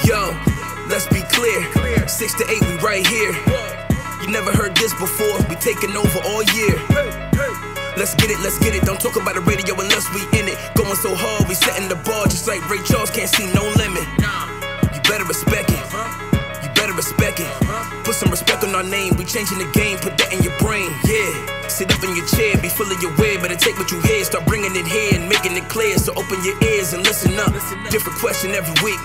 Yo, let's be clear. 6 to 8, we right here. You never heard this before. We taking over all year. Let's get it, let's get it. Don't talk about the radio unless we in it. Going so hard, we setting the bar just like Ray Charles. Can't see no limit. You better respect it. You better respect it. Put some respect on our name. We changing the game. Put that in your brain. Yeah. Sit up in your chair, be full of your way. Better take what you hear, start bringing it here and making it clear. So open your ears and listen up. Different question every week.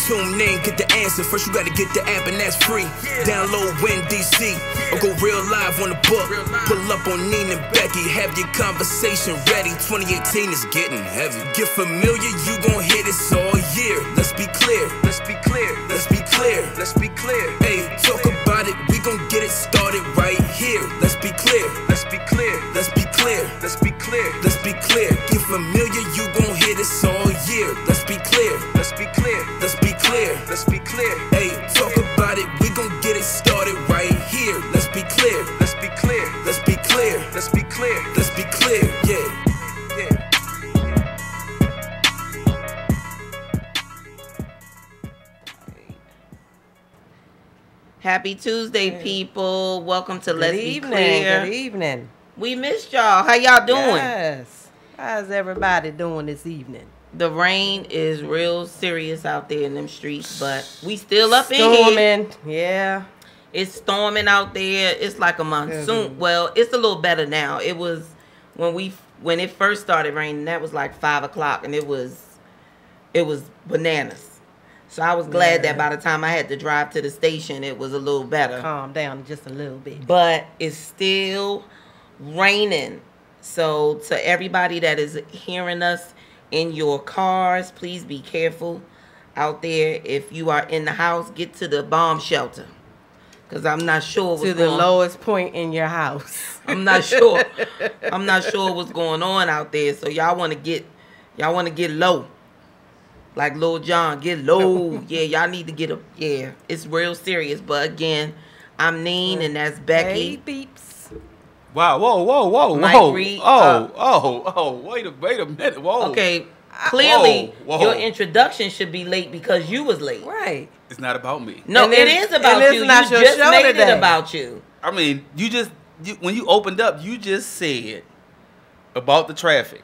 Tune in, get the answer. First you gotta get the app and that's free. Download Win DC or go real live on the book. Pull up on Nina and Becky, have your conversation ready. 2018 is getting heavy. Get familiar, you gon' hear this all year. Let's be clear. Let's be clear. Let's be clear. Let's be clear. Hey, talk about it. We gon' get it started right here. Let's be clear. Let's be clear. Let's be clear. Let's be clear. Let's be clear. Get familiar, you gon' hear this all year. Let's be clear. Let's be clear. Let's be clear. Let's be clear. Hey, talk about it. We gon' get it started right here. Let's be clear. Let's be clear. Let's be clear. Let's be clear. Let's be clear. Yeah. Happy Tuesday, people. Welcome to Let's Be Clear. Good evening. We missed y'all. How y'all doing? Yes. How's everybody doing this evening? The rain is real serious out there in them streets, but we still up in here. Storming. Yeah. It's storming out there. It's like a monsoon. Well, it's a little better now. It was when it first started raining, that was like 5 o'clock, and it was bananas. So I was glad that by the time I had to drive to the station, it was a little better. Calm down just a little bit. But it's still raining. So to everybody that is hearing us in your cars, please be careful out there. If you are in the house, get to the bomb shelter. Because I'm not sure what's to the lowest point in your house. I'm not sure. I'm not sure what's going on out there. So y'all want to get low. Like Lil Jon, get low. Yeah, y'all need to get a, it's real serious. But again, I'm Neen and that's Becky. Hey, beeps. Wow, whoa. Mike Reed, Wait a minute. Whoa. Okay, clearly whoa. your introduction should be late because you was late. Right. It's not about me. No, And it is about and it's you. not You your just show made today. it about you. I mean, when you opened up, you just said about the traffic.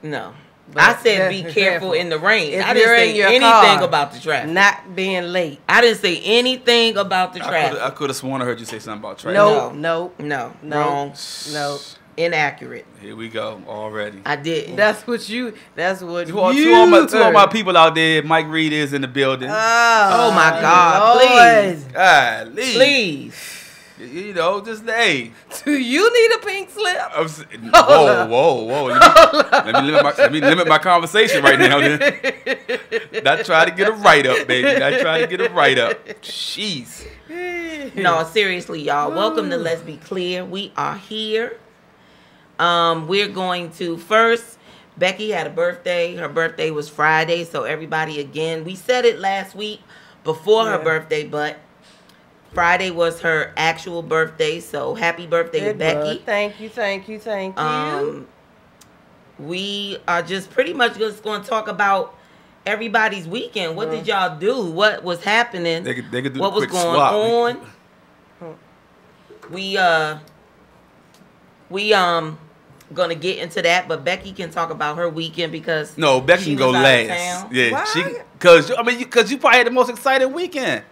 No. But I said be that's careful in the rain. If I didn't you're say in your anything car, about the traffic. Not being late. I didn't say anything about the traffic. I could have sworn I heard you say something about traffic. No. Wrong. No. Inaccurate. Here we go already. I didn't. That's what you To all my people out there, Mike Reed is in the building. Oh my God, please. Please. You know, just hey. Do you need a pink slip? Whoa. Let me limit my conversation right now. Then. Not try to get a write up, baby. Not try to get a write up. Jeez. No, seriously, y'all. Welcome to Let's Be Clear. We are here. We're going to first. Becky had a birthday. Her birthday was Friday, so everybody again. We said it last week before her birthday, but Friday was her actual birthday, so happy birthday to Becky. Thank you. We are just pretty much just going to talk about everybody's weekend. What did y'all do? What was happening? They could do what a was quick going swap. on? We gonna get into that, but Becky can talk about her weekend because No, Becky can go was out of last. town. Yeah, Why? because you probably had the most exciting weekend.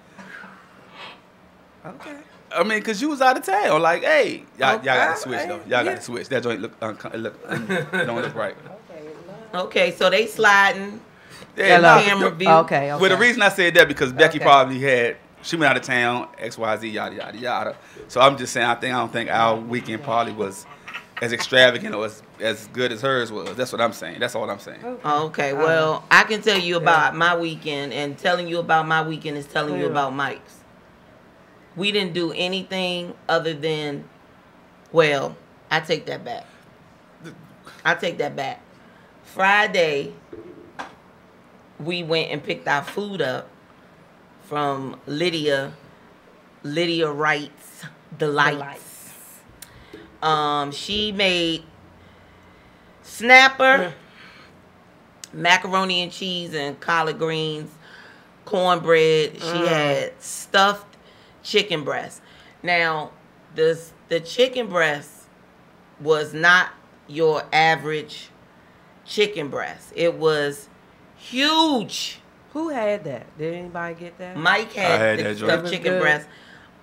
Okay. I mean, because you was out of town. Like, hey, y'all Okay. got to switch, though. Y'all got to switch. That joint don't look right. Okay, so they sliding. Yeah, Camera view. Okay. Well, the reason I said that because Becky probably she went out of town, XYZ, yada, yada, yada. So I'm just saying, I don't think our weekend probably was as extravagant or as good as hers was. That's what I'm saying. That's all I'm saying. Okay, well, I can tell you about my weekend, and telling you about my weekend is telling you about Mike's. We didn't do anything other than, well, I take that back. Friday, we went and picked our food up from Lydia Wright's Delights. She made snapper, macaroni and cheese, and collard greens cornbread. She had stuffed chicken breast. Now, the chicken breast was not your average chicken breast. It was huge. Who had that? Did anybody get that? Mike I had had that the joint. stuffed chicken breast.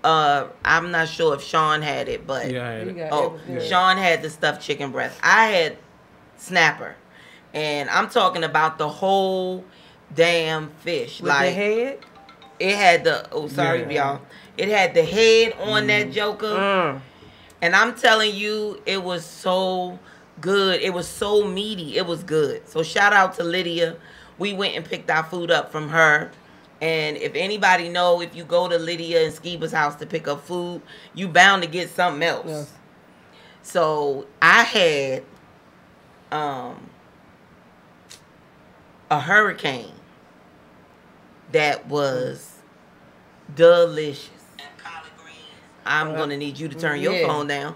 I'm not sure if Sean had it, but Yeah, I had You it. got- oh, it was good. Sean had the stuffed chicken breast. I had snapper, and I'm talking about the whole damn fish. With like the head? it had the sorry Yeah. y'all. It had the head on that joker, Mm. and I'm telling you, it was so good. It was so meaty. It was good. So shout out to Lydia. We went and picked our food up from her. And if anybody know, if you go to Lydia and Skiba's house to pick up food, you bound to get something else. Yes. So I had a hurricane that was delicious. I'm gonna need you to turn your Yeah. phone down.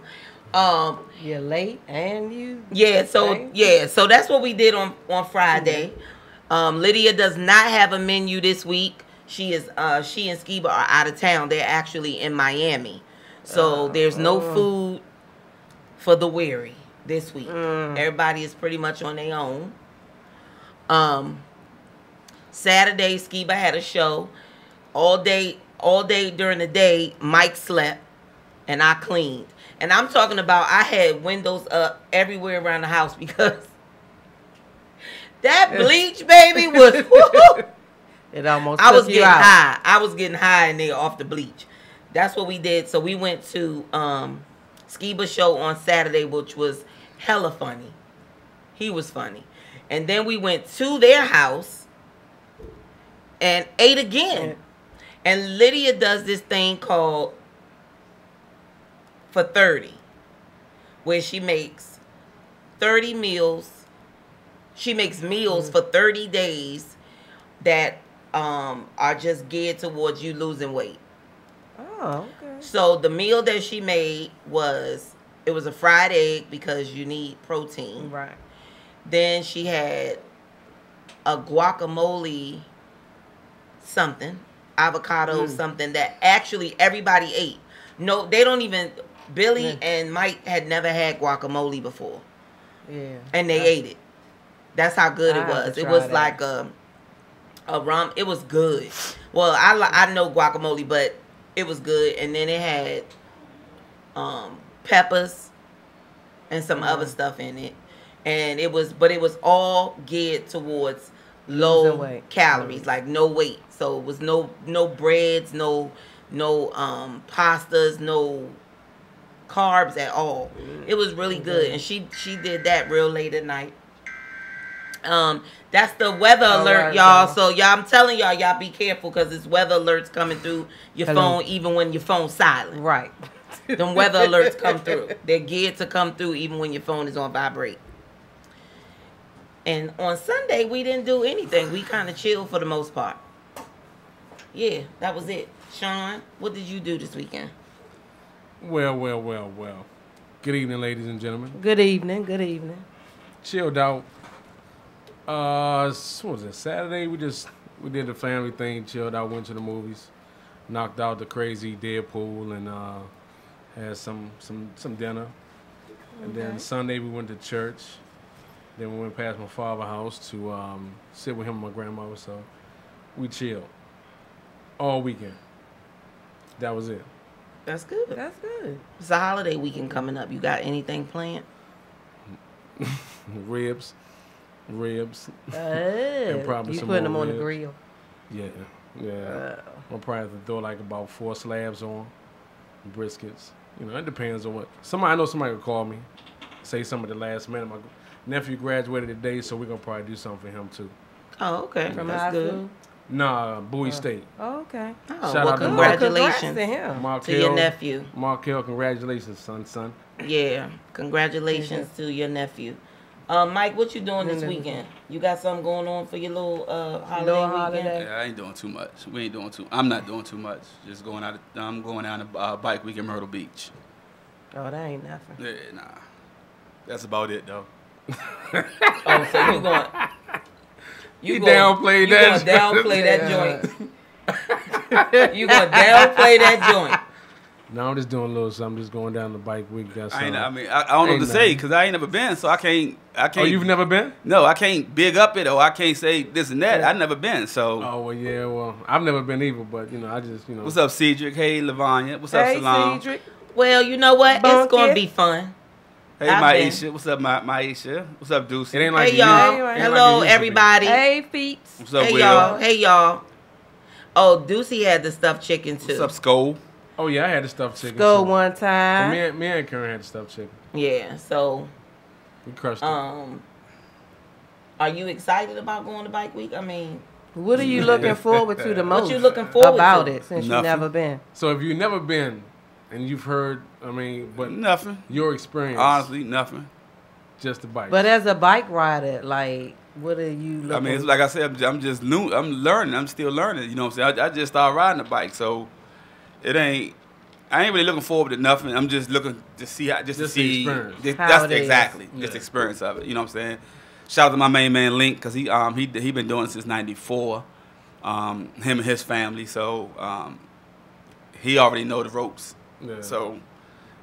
You're late and you. Yeah, so Okay. yeah, so that's what we did on Friday. Lydia does not have a menu this week. She and Skiba are out of town. They're actually in Miami. So there's no food for the weary this week. Everybody is pretty much on their own. Saturday, Skiba had a show. All day during the day, Mike slept and I cleaned. And I'm talking about I had windows up everywhere around the house because that bleach, baby, was woo. It almost I was took you getting out. high. I was getting high in there off the bleach. That's what we did. So we went to Skiba's show on Saturday, which was hella funny. He was funny. And then we went to their house and ate again. And Lydia does this thing called For 30, where she makes 30 meals. She makes meals for 30 days that are just geared towards you losing weight. Oh, okay. So the meal that she made was a fried egg because you need protein. Right. Then she had a guacamole something, avocado something that actually everybody ate. No, they don't even. Billy and Mike had never had guacamole before, Yeah. and they ate it. That's how good I it have was. to It try was that. like a rum. It was good. Well, I know guacamole, but it was good. And then it had peppers and some other stuff in it. And it was all geared towards low Losing weight. calories, like no weight. So it was no breads, no pastas, no carbs at all. It was really good, and she did that real late at night. That's the weather All alert, right, y'all. y'all. So I'm telling y'all be careful because it's weather alerts coming through your Hello. phone, even when your phone's silent. Right. Them weather alerts come through. They're geared to come through even when your phone is on vibrate. And on Sunday, we didn't do anything. We kind of chilled for the most part. Yeah, that was it. Sean, what did you do this weekend? Well. Good evening, ladies and gentlemen. Good evening. Good evening. Chilled out. What was it? Saturday. We did the family thing. Chilled out. Went to the movies. Knocked out the crazy Deadpool and had some dinner. And then Sunday we went to church. Then we went past my father's house to sit with him and my grandmother. So we chilled all weekend. That was it. That's good. That's good. It's a holiday weekend coming up. You got anything planned? Ribs. And probably you some putting them more on the ribs. grill. Yeah. I'll probably have to throw like about 4 slabs on briskets. You know, it depends on what. I know somebody will call me, say something at the last minute. My nephew graduated today, so we're gonna probably do something for him too. Oh, okay. From That's high good. school. Nah, Bowie State. Oh, okay. Oh, Shout well, out to congratulations Congrats to him. Mark to your Hill. nephew. Mark Hill, congratulations, son. Yeah, congratulations to your nephew. Mike, what you doing this weekend? You got something going on for your little holiday Little weekend? holiday. Yeah, I ain't doing too much. I'm not doing too much. Just going out. I'm going out on a bike week in Myrtle Beach. Oh, that ain't nothing. Yeah, nah. That's about it though. Oh, so you going? You downplayed that. You gonna downplay that joint. You gonna downplay that joint. No, I'm just doing a little something. Just going down the bike week. That's I all. don't know what to say because I ain't never been, so I can't. Oh, you've never been? No, I can't big up it or I can't say this and that. I've never been, so. Oh well, yeah. Well, I've never been either, but I just What's up, Cedric? Hey, Lavanya. What's up, Hey, Salam? Cedric. Well, you know what? It's Bunk gonna it. be fun. Hey, I've been. Maisha. What's up, Maisha? What's up, Deuce? It ain't like Hey it used- y'all. it ain't like it Hello used to be. everybody. Hey, Feets. What's up, Hey Will? y'all. Hey y'all. Oh, Deucey had the stuffed chicken too. What's up, Skull? Oh yeah, I had the stuffed chicken. Go too. one But time. me and Karen had the stuffed chicken. Yeah. So, We crushed it. are you excited about going to Bike Week? I mean, What are you looking forward to the most? what you looking forward about to? it since Nothing. you never been? So if you've never been and you've heard, but Nothing. your experience, Honestly, nothing. just the bike. But as a bike rider, like, what are you looking? I mean, it's like I said, I'm just new. I'm learning. I'm still learning. You know what I'm saying? I just started riding a bike, so it ain't. I ain't really looking forward to nothing. I'm just looking to see how, just to Just the see. experience. How That's it is. exactly just Yeah. the experience of it. You know what I'm saying? Shout out to my main man Link because he been doing it since '94. Him and his family, so he already know the ropes. Yeah. So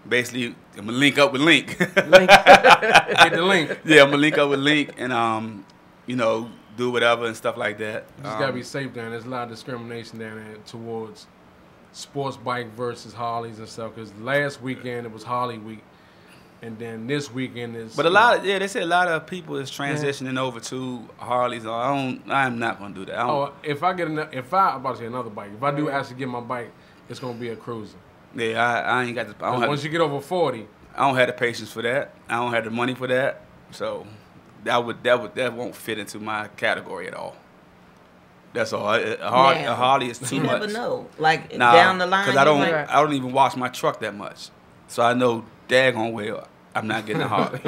basically, I'm gonna link up with Link. hit the link. Yeah, I'm gonna link up with Link and do whatever and stuff like that. You just gotta be safe down there. There's a lot of discrimination down there towards sports bike versus Harleys and stuff. Because last weekend it was Harley week, and then this weekend is. But they say a lot of people is transitioning over to Harleys. I'm not gonna do that. I don't, Oh, if I I'm about to say another bike. If I do actually get my bike, it's gonna be a cruiser. yeah, I ain't got the. Once you get over 40, I don't have the patience for that. I don't have the money for that. So that won't fit into my category at all. That's all. A Harley is too you much. never know. Like Nah, down the line, because I you don't. might- I don't even wash my truck that much, so I know daggone well I'm not getting a Harley.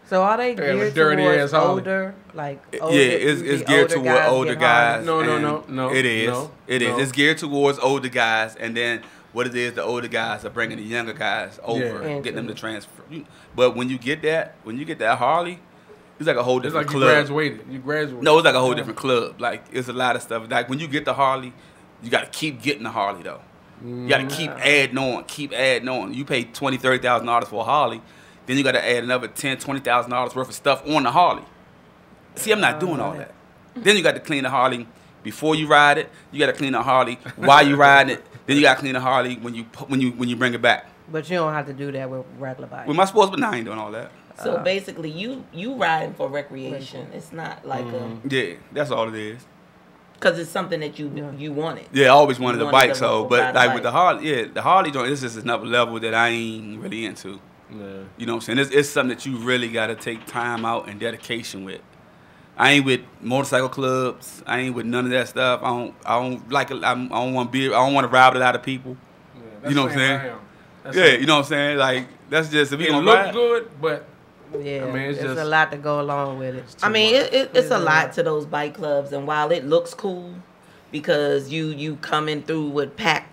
So are they They have a geared dirty towards ass Harley. older, like Yeah, older, it's usually geared toward older get guys. Harleys? No. It is. No, It is. no. It's geared towards older guys, and then what it is, the older guys are bringing the younger guys over, Yeah. and getting them to transfer. But when you get that Harley, it's like a whole it's different like you club. graduated. You graduated. No, it's like a whole different club. Like it's a lot of stuff. Like when you get the Harley, you got to keep getting the Harley though. You got to keep adding on. You pay $20,000-$30,000 for a Harley, then you got to add another $10,000-$20,000 worth of stuff on the Harley. See, I'm not doing all that. Then you got to clean the Harley before you ride it. You got to clean the Harley while you riding it. Then you got to clean the Harley when you bring it back. But you don't have to do that with regular bikes. With my sports, but I ain't doing all that. So basically, you riding for recreation. It's not like Yeah, that's all it is. because it's something that you wanted. Yeah, I always wanted You a wanted bike, to so ride but a like bike. with the Harley, the Harley joint, this is another level that I ain't really into. Yeah. You know what I'm saying? It's something that you really got to take time out and dedication with. I ain't with motorcycle clubs. I ain't with none of that stuff. I don't like it. I don't want to ride with a lot of people. Yeah, that's You know what I'm the saying? same I am. That's Yeah, it. you know what I'm saying? Like that's just if you It gonna look ride. good, but Yeah, I mean, it's there's just- a lot to go along with it. I mean, it's a Yeah. lot to those bike clubs, and while it looks cool because you coming through with packs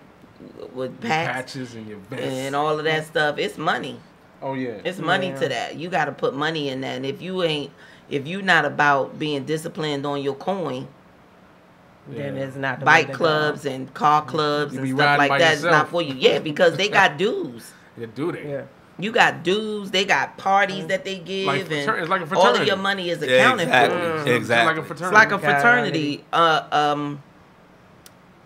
patches and your vest and all of that stuff, it's money. Oh yeah. It's money Yeah. to that. You got to put money in that, and if you not about being disciplined on your coin, Then it's not the way bike to go. clubs and car clubs You and be stuff riding like by that is yourself. not for you. Yeah, because they got dues. Yeah, do they? Yeah. You got dues. They got parties that they give, Like and it's like a all of fraternity. your money is Yeah, accounted exactly. for. It's Exactly. like a It's fraternity. like a fraternity.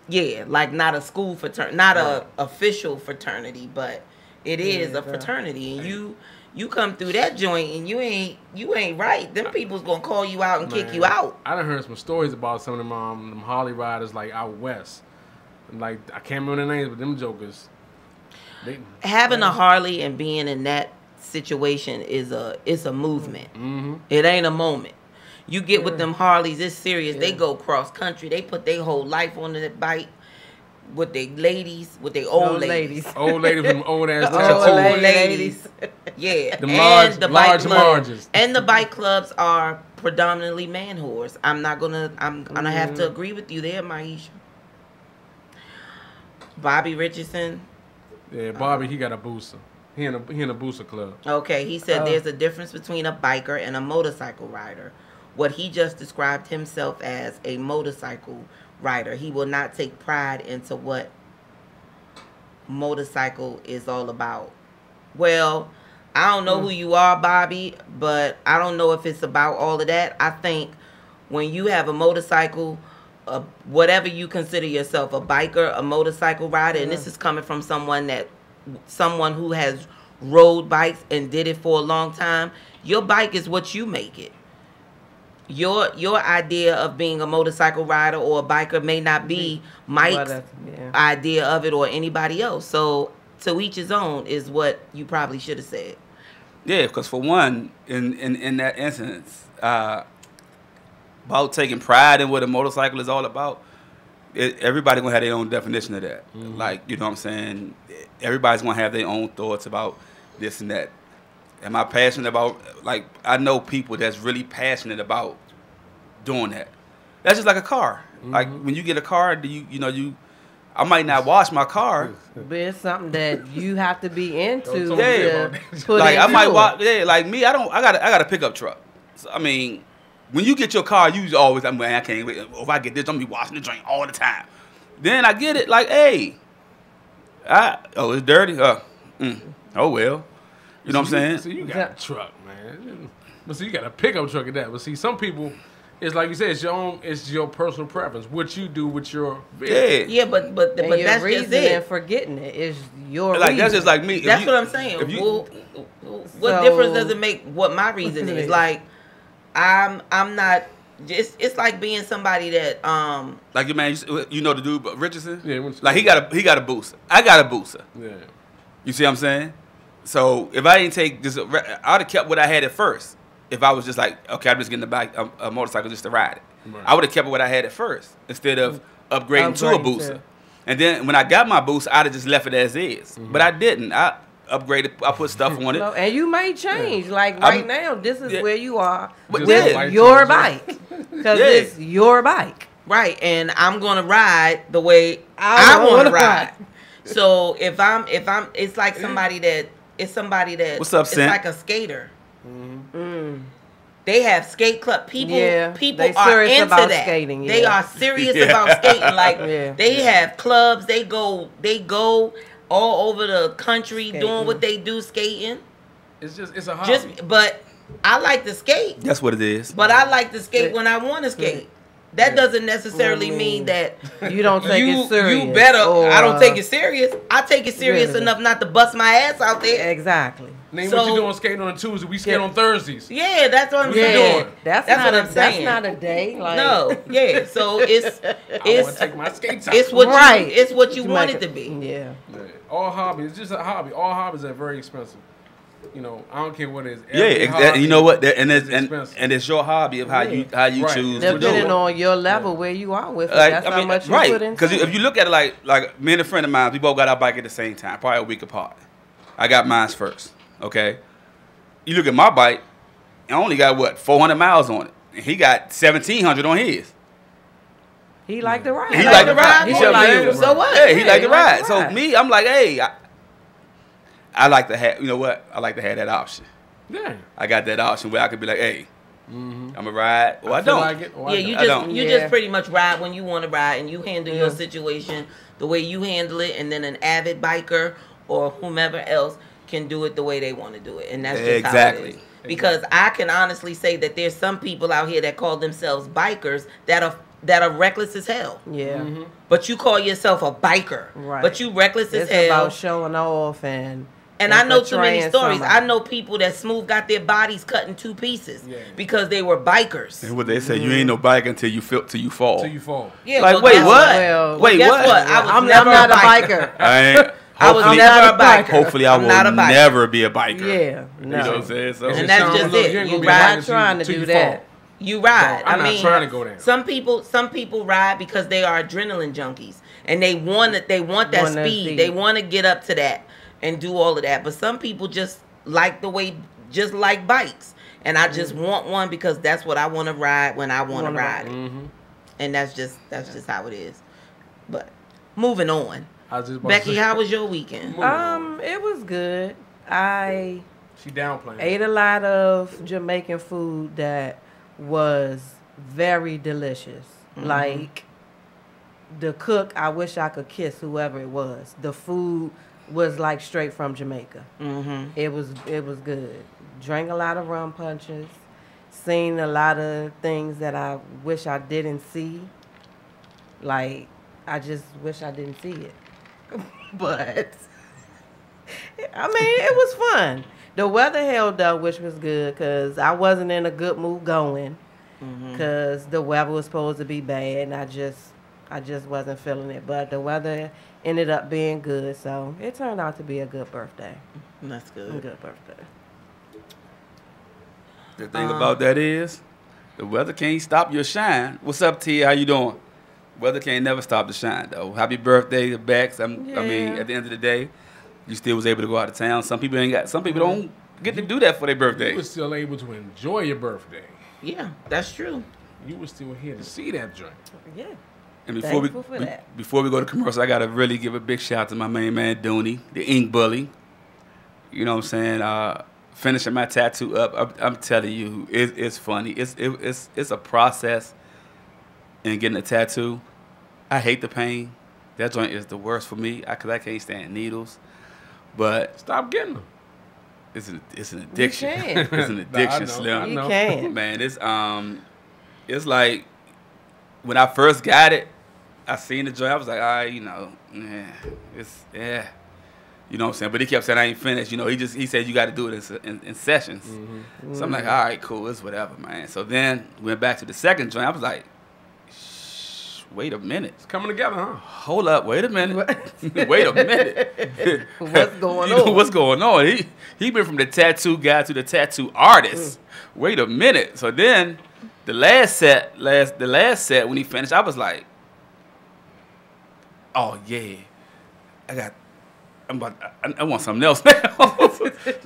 Yeah, like not a school fraternity, not a official fraternity, but it is a fraternity. And you come through that joint and you ain't right. Them people's gonna call you out and kick Man, you out. I done heard some stories about some of them Harley riders like out west. And, like I can't remember their names, but them jokers. Having a Harley and being in that situation is a movement. It ain't a moment. You get with them Harleys, it's serious. They go cross country. They put their whole life on the bike with their ladies, with their old ladies. Old ladies from old ass Old tattoos. ladies. Yeah. Them large club- margins. And the bike clubs are predominantly man whores. I'm gonna have to agree with you there, Maisha. Bobby Richardson. Yeah, Bobby, he got a booster. He in a booster club. Okay, he said there's a difference between a biker and a motorcycle rider. what he just described himself as, a motorcycle rider. He will not take pride into what motorcycle is all about. Well, I don't know who you are, Bobby, but I don't know if it's about all of that. I think when you have a motorcycle, whatever you consider yourself, a biker, a motorcycle rider, and this is coming from someone who has rode bikes and did it for a long time, your bike is what you make it. Your idea of being a motorcycle rider or a biker may not be Mike's idea of it or anybody else. So to each his own is what you probably should have said. Yeah, because for one, in that instance, about taking pride in what a motorcycle is all about, everybody gonna have their own definition of that. Like, you know what I'm saying? Everybody's gonna have their own thoughts about this and that. Am I passionate about, like, I know people that's really passionate about doing that. That's just like a car. Like, when you get a car, I might not wash my car. But it's something that you have to be into. Yeah. Put Like, I into might it. wash, like me, I got a pickup truck. So, I mean, when you get your car, you always, I can't wait. If I get this, I'm gonna be washing the drain all the time. Then I get it, like, hey, it's dirty? Oh, well. You know what I'm saying? So you got a truck, man. But see, you got a pickup truck at that. But see, some people, it's like you said, it's your personal preference. What you do with your vehicle. Yeah, but And that's your just reason it. for getting it is your Like, reason. that's just like me. That's what I'm saying. What So- difference does it make what my reason is? Like, I'm not. It's like being somebody that Like your man, you know the dude Richardson? Yeah, like he got a booster. I got a booster. Yeah. You see what I'm saying? So if I didn't take this, I'd have kept what I had at first. If I was just like, okay, I'm just getting a motorcycle just to ride it. Right. I would have kept what I had at first instead of upgrading to a Upgrading booster. to- And then when I got my booster, I'd have just left it as is. But I didn't. I upgraded. I put stuff on it. No, and you may change. Like I'm- now, this is Yeah. where you are But with yeah. your bike. Because Yeah. it's your bike. right, and I'm gonna ride the way I I want wanna to ride. ride. So if I'm, it's like somebody that What's up, it's Sam? like a skater. They have skate club people. Yeah, People they are serious into about that. skating, They yeah. are serious Yeah. about skating. Like Yeah. they have clubs. They go all over the country Skating. doing what they do, skating. It's a hobby. But I like to skate. That's what it is. But I like to skate when I want to skate. That doesn't necessarily I mean, mean that You don't take it serious. you better. I don't or- take it serious. I take it serious Really? enough not to bust my ass out there. Exactly. Name so- what you doing skating on a Tuesday. We skate Yeah. on Thursdays. Yeah, that's what I'm Yeah. saying. That's That's not what a, I'm saying. That's not a day. Like, No, yeah. So it's I want it's to take my skates out. it's what Right. it's what you To want make it to be. Yeah. Yeah. All hobbies. It's just a hobby. All hobbies are very expensive. You know, I don't care what it is. Yeah, Every exactly. hobby You know what? And is it's expensive. and it's your hobby of how you Right. choose to do Depending it. on your level where you are with it, Like, that's I mean, how much you right? put into Because it. if you look at it like me and a friend of mine, we both got our bike at the same time, probably a week apart. I got mine first. Okay. You look at my bike, I only got what 400 miles on it, and he got 1,700 on his. He like to ride. He like to ride. He You see what I'm like saying? to So what? Yeah, he like to he like ride. to So ride. me, I'm like, hey, I like to have. You know what? I like to have that option. Yeah. I got that option where I could be like, hey, I'm gonna ride, or I feel don't. like it, or I Yeah, don't. you Yeah. just pretty much ride when you want to ride, and you handle your situation the way you handle it, and then an avid biker or whomever else can do it the way they want to do it, and that's just how it Exactly. is. Because I can honestly say that there's some people out here that call themselves bikers that are reckless as hell. Yeah. But you call yourself a biker, Right. but you reckless It's as hell. about showing off and And I know too many portraying stories. somebody. I know people that smooth got their bodies cut in two pieces Yeah. because they were bikers. And what they say, you ain't no bike until you fall. Till you fall. Yeah, Like, well, wait, guess what? Well, Wait, guess what? what? I was I'm never not a a biker. biker. I ain't. I was Hopefully, never a biker. hopefully I I'm will not a biker. never be a biker. Yeah. You know what I'm No. saying? So, And that's just it. ain't You gonna be ride a biker Not trying to till do you that. fall. You ride. I'm I not mean, trying to go there. Some people ride because they are adrenaline junkies and they want that Want that speed. speed. They want to get up to that and do all of that. But some people just like just like bikes. And I just want one because that's what I want to ride when I want to ride it. Mm-hmm. And that's just how it is. But moving on. I was just about Becky, to say, how was your weekend? It was good. I she downplaying. ate a lot of Jamaican food that was very delicious. Like, the cook, I wish I could kiss whoever it was. The food was like straight from Jamaica. It was good. Drank a lot of rum punches. Seen a lot of things that I wish I didn't see. Like, I just wish I didn't see it. But, I mean, it was fun. The weather held up, which was good, because I wasn't in a good mood going. Because the weather was supposed to be bad, and I just wasn't feeling it. But the weather ended up being good, so it turned out to be a good birthday. That's good. A good birthday. The thing about that is, the weather can't stop your shine. What's up, T? How you doing? Weather can't never stop the shine, though. Happy birthday to Bex. I mean, at the end of the day, you still was able to go out of town. Some people ain't got. Some people don't get to do that for their birthday. You were still able to enjoy your birthday. Yeah, that's true. You were still here to see that joint. Yeah. And before we go to commercial, I gotta really give a big shout out to my main man Dooney, the Ink Bully. You know what I'm saying? Finishing my tattoo up. I'm telling you, it's funny. It's a process in getting a tattoo. I hate the pain. That joint is the worst for me because I can't stand needles. But stop getting them. It's an addiction. You can. It's an addiction, Slim. You can. Man, it's like when I first got it, I seen the joint. I was like, all right, you know, yeah. You know what I'm saying? But he kept saying I ain't finished. You know, he said you got to do it in sessions. So I'm like, all right, cool, it's whatever, man. So then went back to the second joint. I was like, wait a minute. It's coming together, huh? Hold up, wait a minute. Wait a minute. What's going on? You know what's going on? He went from the tattoo guy to the tattoo artist. Wait a minute. So then the last set when he finished, I was like, oh yeah, I want something else now.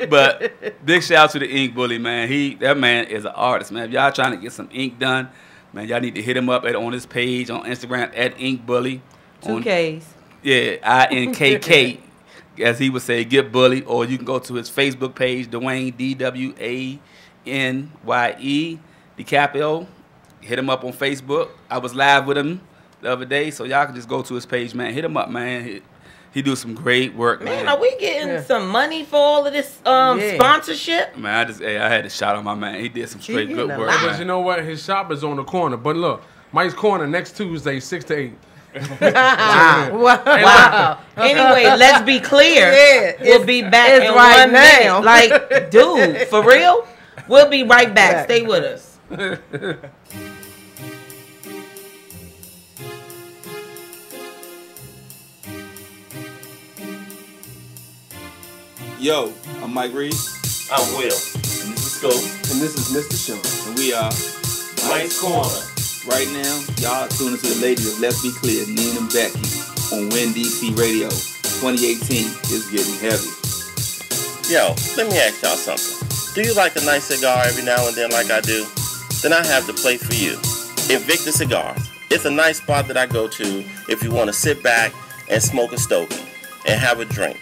But big shout out to the Ink Bully, man. That man is an artist, man. If y'all trying to get some ink done, man, y'all need to hit him up on his page on Instagram at Ink Bully. 2 Ks. Yeah, INKK, as he would say, get bully. Or you can go to his Facebook page, Dwayne DWANYE DiCaprio. Hit him up on Facebook. I was live with him the other day, so y'all can just go to his page, man. Hit him up, man. He do some great work, man. Man, are we getting some money for all of this sponsorship? Man, I had to shout on my man. He did some straight good work. But you know what? His shop is on the corner. But look, Mike's Corner next Tuesday, 6 to 8. Wow. Anyway, let's be clear. We'll be back in right 1 now. minute. Like, dude, for real? We'll be right back. Stay with us. Yo, I'm Mike Reed. I'm Will. And this is Scope. And this is Mr. Sean. And we are Mike's Corner. Right now, y'all tuning to the ladies of Let's Be Clear, Nina and Becky, on WinDC Radio. 2018 is getting heavy. Yo, let me ask y'all something. Do you like a nice cigar every now and then like I do? Then I have the place for you. Invictus Cigars. It's a nice spot that I go to if you want to sit back and smoke a stogie and have a drink.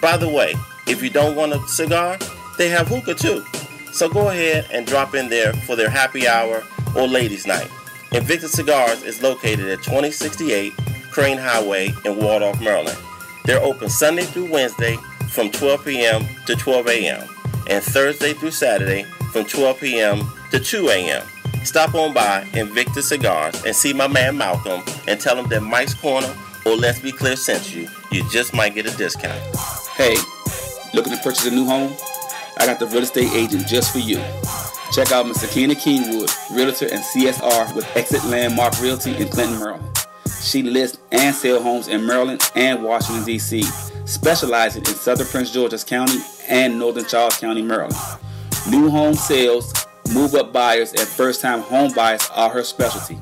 By the way, if you don't want a cigar, they have hookah too. So go ahead and drop in there for their happy hour or ladies' night. Invictus Cigars is located at 2068 Crane Highway in Waldorf, Maryland. They're open Sunday through Wednesday from 12 p.m. to 12 a.m. and Thursday through Saturday from 12 p.m. to 2 a.m. Stop on by Invictus Cigars and see my man Malcolm and tell him that Mike's Corner or Let's Be Clear sent you. You just might get a discount. Hey, looking to purchase a new home? I got the real estate agent just for you. Check out Ms. Sakina Kingwood, realtor and CSR with Exit Landmark Realty in Clinton, Maryland. She lists and sells homes in Maryland and Washington, D.C., specializing in Southern Prince George's County and Northern Charles County, Maryland. New home sales, move-up buyers, and first-time home buyers are her specialty.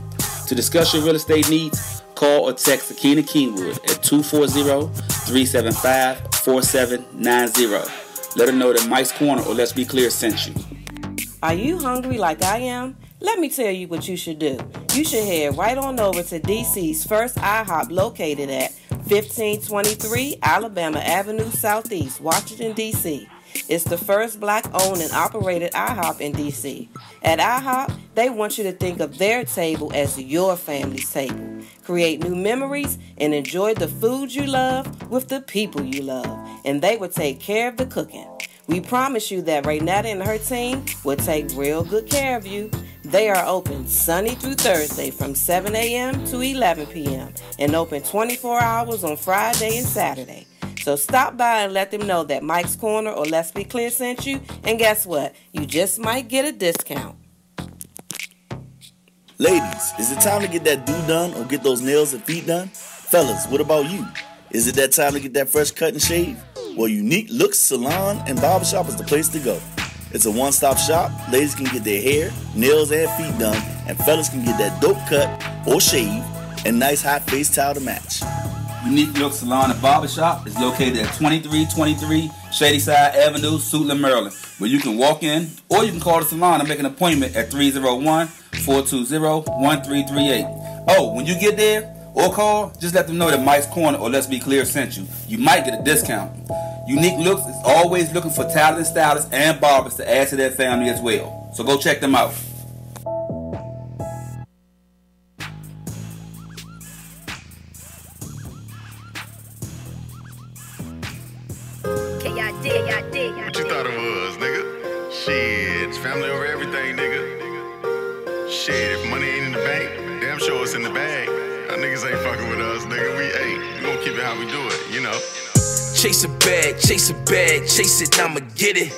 To discuss your real estate needs, call or text Sakina Kingwood at 240-375-4790. Let her know that Mike's Corner or Let's Be Clear sent you. Are you hungry like I am? Let me tell you what you should do. You should head right on over to DC's first IHOP located at 1523 Alabama Avenue Southeast, Washington, D.C. It's the first black-owned and operated IHOP in D.C. At IHOP, They want you to think of their table as your family's table. Create new memories and enjoy the food you love with the people you love. And they will take care of the cooking. We promise you that Renata and her team will take real good care of you. They are open Sunday through Thursday from 7 a.m. to 11 p.m. and open 24 hours on Friday and Saturday. So stop by and let them know that Mike's Corner or Let's Be Clear sent you. And guess what? You just might get a discount. Ladies, is it time to get that do done or get those nails and feet done? Fellas, what about you? Is it that time to get that fresh cut and shave? Well, Unique Looks Salon and Barbershop is the place to go. It's a one-stop shop. Ladies can get their hair, nails, and feet done, and fellas can get that dope cut or shave and nice hot face towel to match. Unique Look Salon and Barbershop is located at 2323 Shadyside Avenue, Suitland, Maryland, where you can walk in or you can call the salon and make an appointment at 301-420-1338. Oh, when you get there or call, just let them know that Mike's Corner or Let's Be Clear sent you. You might get a discount. Unique Looks is always looking for talented stylists and barbers to add to their family as well. So go check them out. What you thought it was, nigga? Shit, it's family over everything, nigga. Shit, if money ain't in the bank, damn sure it's in the bag. Y'all niggas ain't fucking with us, nigga. We gonna keep it how we do it, you know. Chase a bag, chase it, I'ma get it.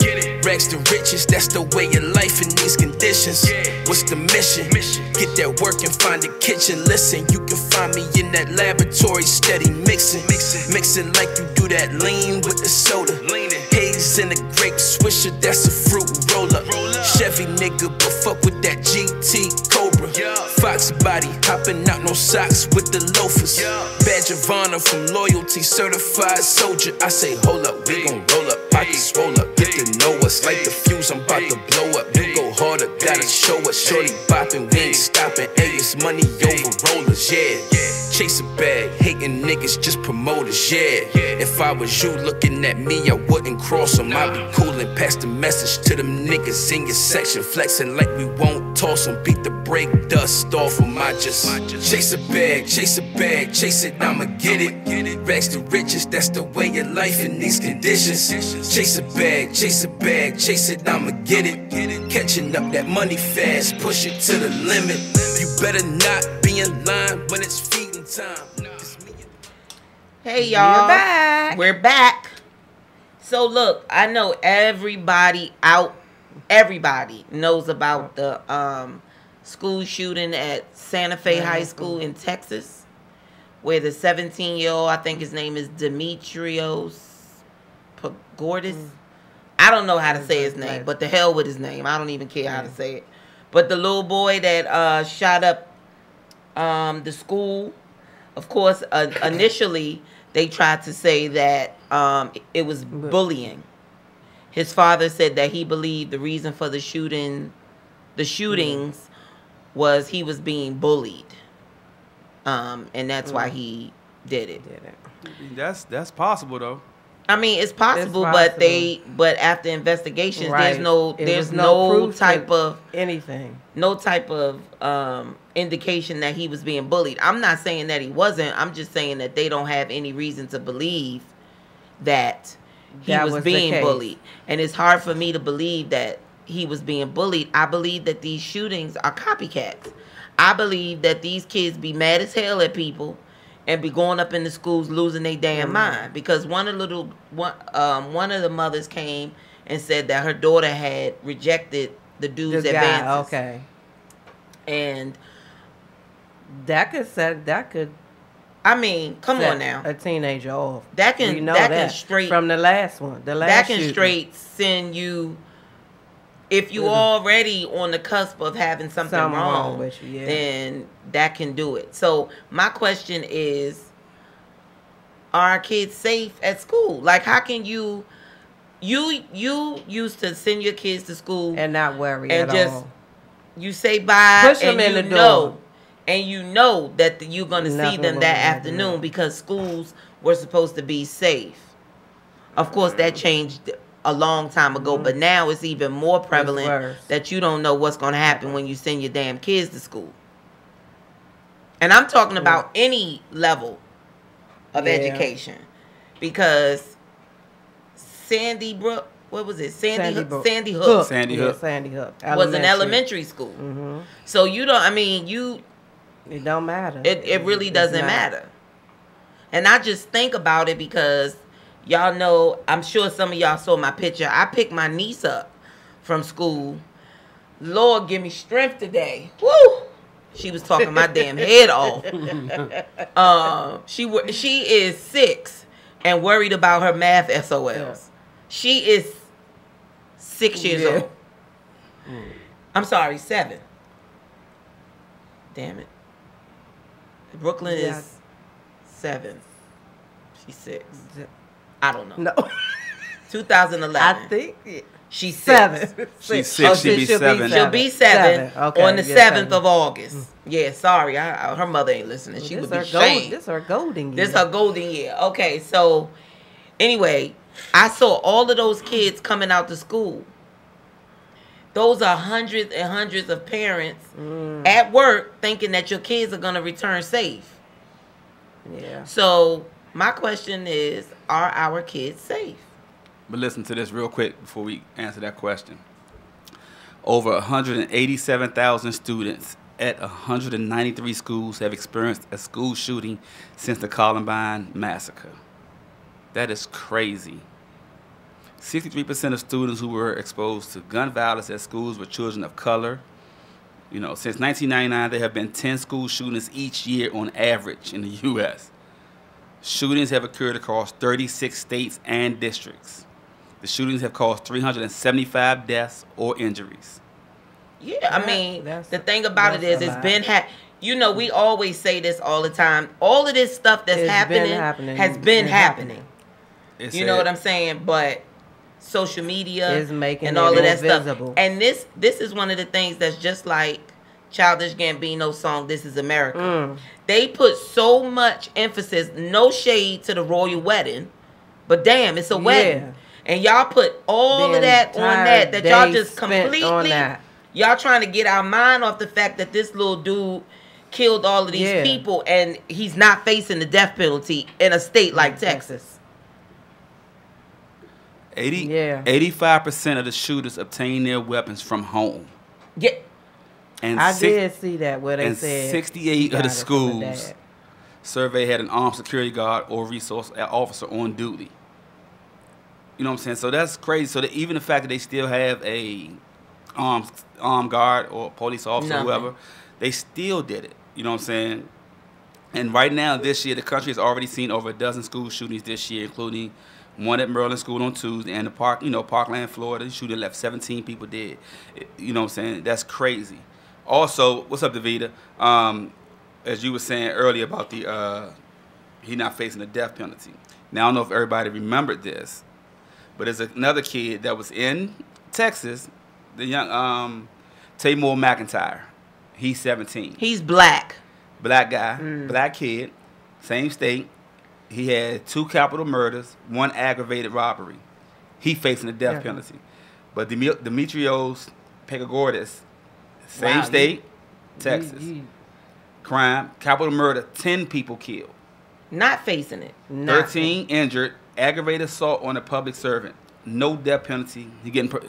Rags to riches, that's the way of life in these conditions. What's the mission? Get that work and find a kitchen. Listen, you can find me in that laboratory, steady mixing. Mix it like you do that lean with the soda. Haze in a grape swisher, that's a fruit roll-up. Chevy nigga, but fuck with that GT Cobra. Fox body, hopping out no socks with the loafers. Badge of honor from loyalty, certified soldier. I say, hold up, we gon' roll up, pockets roll up. Get to know us like the fuse, I'm about to blow up. You go harder, gotta show us. Shorty bopping, we ain't stopping. Hey, it's money over rollers, yeah. Chase a bag, hating niggas, just promoters, yeah. If I was you looking at me, I wouldn't cross them. I'd be cool and pass the message to them niggas in your section. Flexing like we won't toss them, beat the brake dust off them. I just chase a bag, chase it, I'ma get it. Rags to riches, that's the way of life in these conditions. Chase a bag, chase it, I'ma get it. Catching up that money fast, push it to the limit. You better not be in line when it's feeding time. Hey y'all, We're back. We're back. So look, I know everybody knows about the school shooting at Santa Fe High School in Texas, where the 17-year-old, I think his name is Demetrios Pagordis. I don't know how to say his name, but the hell with his name. I don't even care how to say it. But the little boy that shot up the school, of course, initially they tried to say that it was bullying. His father said that he believed the reason for the shootings was he was being bullied, and that's why he did it. That's possible though. I mean, it's possible, but after investigations, Right. there's no proof type of anything. no type of indication that he was being bullied. I'm not saying that he wasn't. I'm just saying that they don't have any reason to believe that he That was was the being case. bullied. And it's hard for me to believe that he was being bullied. I believe that these shootings are copycats. I believe that these kids be mad as hell at people and be going up in the schools losing their damn mind, because one of the mothers came and said that her daughter had rejected the dude's advances. Okay. And that could I mean, come set on now. a teenager off. That can We know can straight from the last one. that can shooting. straight send you, if you already on the cusp of having something wrong with you, yeah. then that can do it. So my question is, are our kids safe at school? Like, how can you used to send your kids to school and not worry and at just all. you say bye Push them and in you the know door. and you know that you're going to see Nothing them will that happen. afternoon because schools were supposed to be safe. Of course, that changed a long time ago, but now it's even more prevalent worse. that you don't know what's going to happen when you send your damn kids to school. And I'm talking about any level of education, because Sandy Brook, what was it? Sandy Hook Sandy Hook was an elementary school. So you don't. I mean, it don't matter. It really doesn't matter. And I just think about it because y'all know. I'm sure some of y'all saw my picture. I picked my niece up from school. Lord, give me strength today. Woo! She was talking my damn head off. She is 6 and worried about her math SOLs. Yeah. She is 6 years old. I'm sorry, 7. Damn it. Brooklyn is 7. She's 6. I don't know. No. 2011. I think she's 7. She's 6. She'll be 7. She'll be 7 okay, on the 7th of August. Yeah, sorry. Her mother ain't listening. She would be ashamed. This is her golden year. This is her golden year. Okay, so anyway, I saw all of those kids coming out to school. Those are hundreds and hundreds of parents at work thinking that your kids are going to return safe. Yeah. So my question is, are our kids safe? But listen to this real quick before we answer that question. Over 187,000 students at 193 schools have experienced a school shooting since the Columbine massacre. That is crazy. 63% of students who were exposed to gun violence at schools were children of color. You know, since 1999, there have been 10 school shootings each year on average in the U.S. Shootings have occurred across 36 states and districts. The shootings have caused 375 deaths or injuries. Yeah, I mean, the thing about it is, it's been you know, we always say this all the time. All of this stuff that's happening has been happening. You know what I'm saying? But social media is making and all of that visible. stuff. And this is one of the things that's just like Childish Gambino's song, This Is America. They put so much emphasis, no shade to the royal wedding, but damn, it's a wedding. And y'all put all of that on that y'all just completely, y'all trying to get our mind off the fact that this little dude killed all of these people and he's not facing the death penalty in a state like Texas. 85% of the shooters obtain their weapons from home. Yeah. And I did see that where they said 68 of the schools survey had an armed security guard or resource officer on duty. You know what I'm saying? So that's crazy. So that even the fact that they still have a armed guard or police officer, whoever, they still did it. You know what I'm saying? And right now, this year, the country has already seen over a dozen school shootings this year, including one at Maryland School on Tuesday, and the Parkland, Florida. The shooter left 17 people dead. You know what I'm saying? That's crazy. Also, what's up, Davida? As you were saying earlier about the he not facing the death penalty. Now, I don't know if everybody remembered this, but there's another kid that was in Texas, the young Tamor McIntyre. He's 17. He's black. Black guy, black kid, same state. He had 2 capital murders, 1 aggravated robbery. He facing the death penalty. But Demetrios Pagagordis, same state, Texas. Crime, capital murder, 10 people killed. Not facing it. 13 injured, aggravated assault on a public servant. No death penalty.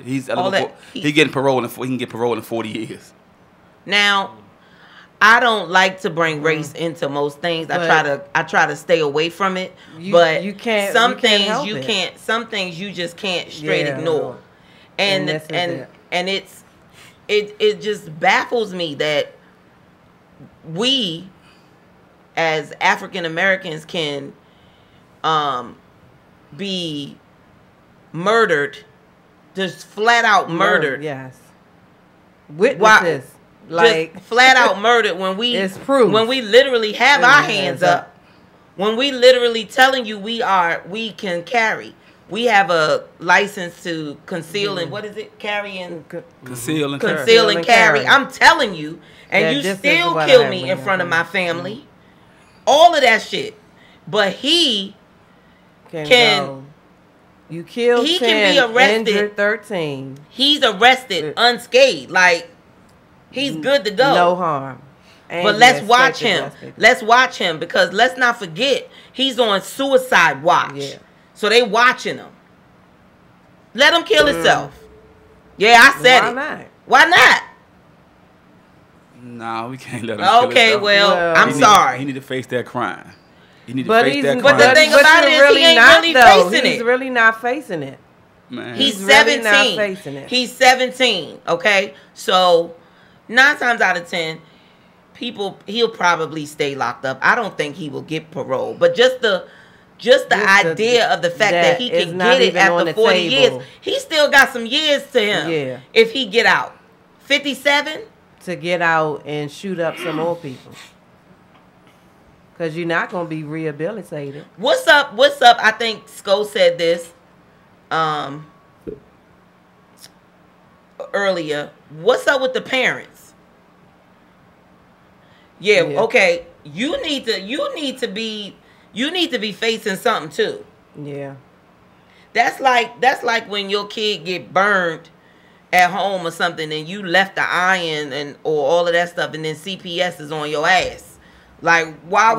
He's eligible. He can get parole in 40 years. Now, I don't like to bring race into most things. I try to stay away from it. But some things you just can't straight ignore. And it just baffles me that we as African Americans can be murdered, just flat out murdered. Yes. Witnesses. Just flat out murdered when we when we literally have our hands up, when we literally telling you we can carry. We have a license to conceal and what is it? Conceal and carry. I'm telling you, and you still kill me in front of my family. All of that shit. But he can You killed He 10, can be arrested. injured 13. He's arrested unscathed. Like, he's good to go. No harm. And But you let's watch expected him. justice. Let's watch him because let's not forget he's on suicide watch. Yeah. So they watching him. Let him kill himself. Yeah, I said Why it. not? Why not? No, we can't let him kill Okay, himself. well, I'm He sorry. need to face that crime. He need to But face he's that but crime. the thing but about you're it is he ain't not, really though. facing He's it. really not facing it. Man. He's He's really 17. not facing it. He's 17. Okay, so 9 times out of 10, he'll probably stay locked up. I don't think he will get parole. But just the idea of the fact that he is can not get it even on after the 40 table. years, he still got some years to him. Yeah. If he get out, 57. To get out and shoot up some more people. Because you're not going to be rehabilitated. What's up? What's up? I think Sko said this earlier. What's up with the parents? Yeah, okay. You need to be facing something too. Yeah. That's like when your kid get burned at home or something and you left the iron or all of that stuff and then CPS is on your ass. Like why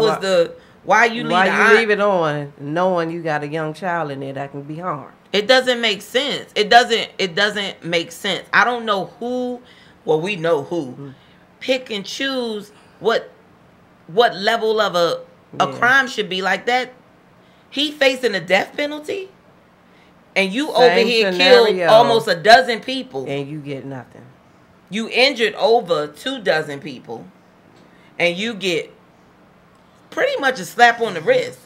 you leave it on knowing you got a young child in there that can be harmed? It doesn't make sense. It doesn't make sense. I don't know who, well we know who, pick and choose what level of a crime should be like that. He facing a death penalty and you over here killed almost a dozen people. And you get nothing. You injured over 2 dozen people and you get pretty much a slap on the wrist.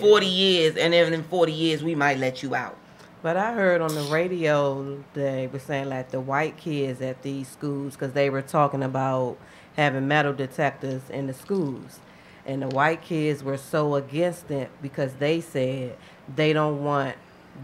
40 years, and then in 40 years we might let you out. But I heard on the radio they were saying like the white kids at these schools, because they were talking about having metal detectors in the schools, and the white kids were so against it because they said they don't want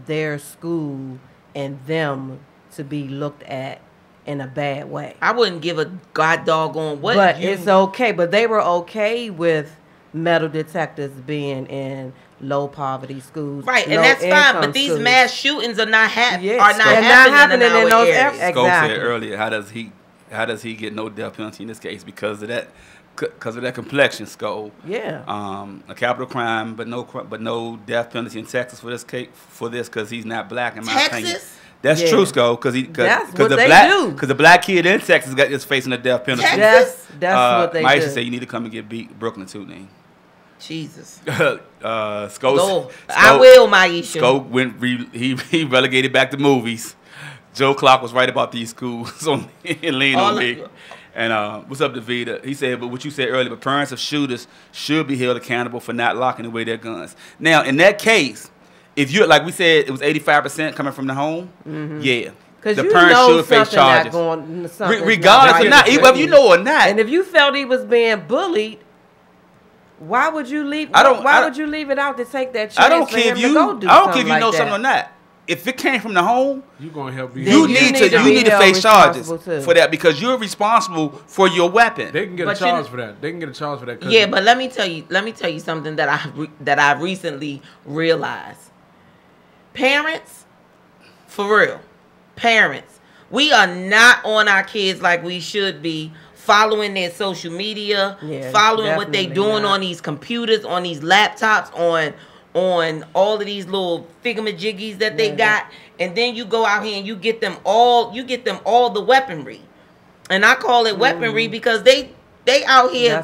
their school and them to be looked at in a bad way. I wouldn't give a god doggone what. But it's okay. But they were okay with metal detectors being in low poverty schools, right? And that's fine. But these mass shootings are not happening in those areas. Sko said earlier, how does he get no death penalty in this case because of that complexion, Sko? Yeah. A capital crime, but no death penalty in Texas for this case because he's not black in my opinion. That's true, Sko, because the black kid in Texas is facing a death penalty. That's what they Maisha do. said you need to come and get beat Brooklyn too, name. Jesus. Sko, I will, Maisha. Sko he relegated back to movies. Joe Clark was right about these schools and lean on me. And what's up, Davida? He said, but what you said earlier, but parents of shooters should be held accountable for not locking away their guns. Now, in that case, if you like we said, it was 85% coming from the home. Mm-hmm. Yeah. Because the parents should face charges, regardless or not, whether you know or not. And if you felt he was being bullied, why would you leave? Why would you leave it out to take that chance? I don't care if you know something or not. If it came from the home, you're gonna help you. You need to face charges for that because you're responsible for your weapon. They can get a charge for that. They can get a charge for that. Yeah, but let me tell you something that I recently realized. Parents, for real, parents, we are not on our kids like we should be. Following their social media, following what they doing on these computers, on these laptops, on all of these little figamajiggies that they got, and then you go out here and you get them all the weaponry, and I call it weaponry because they out here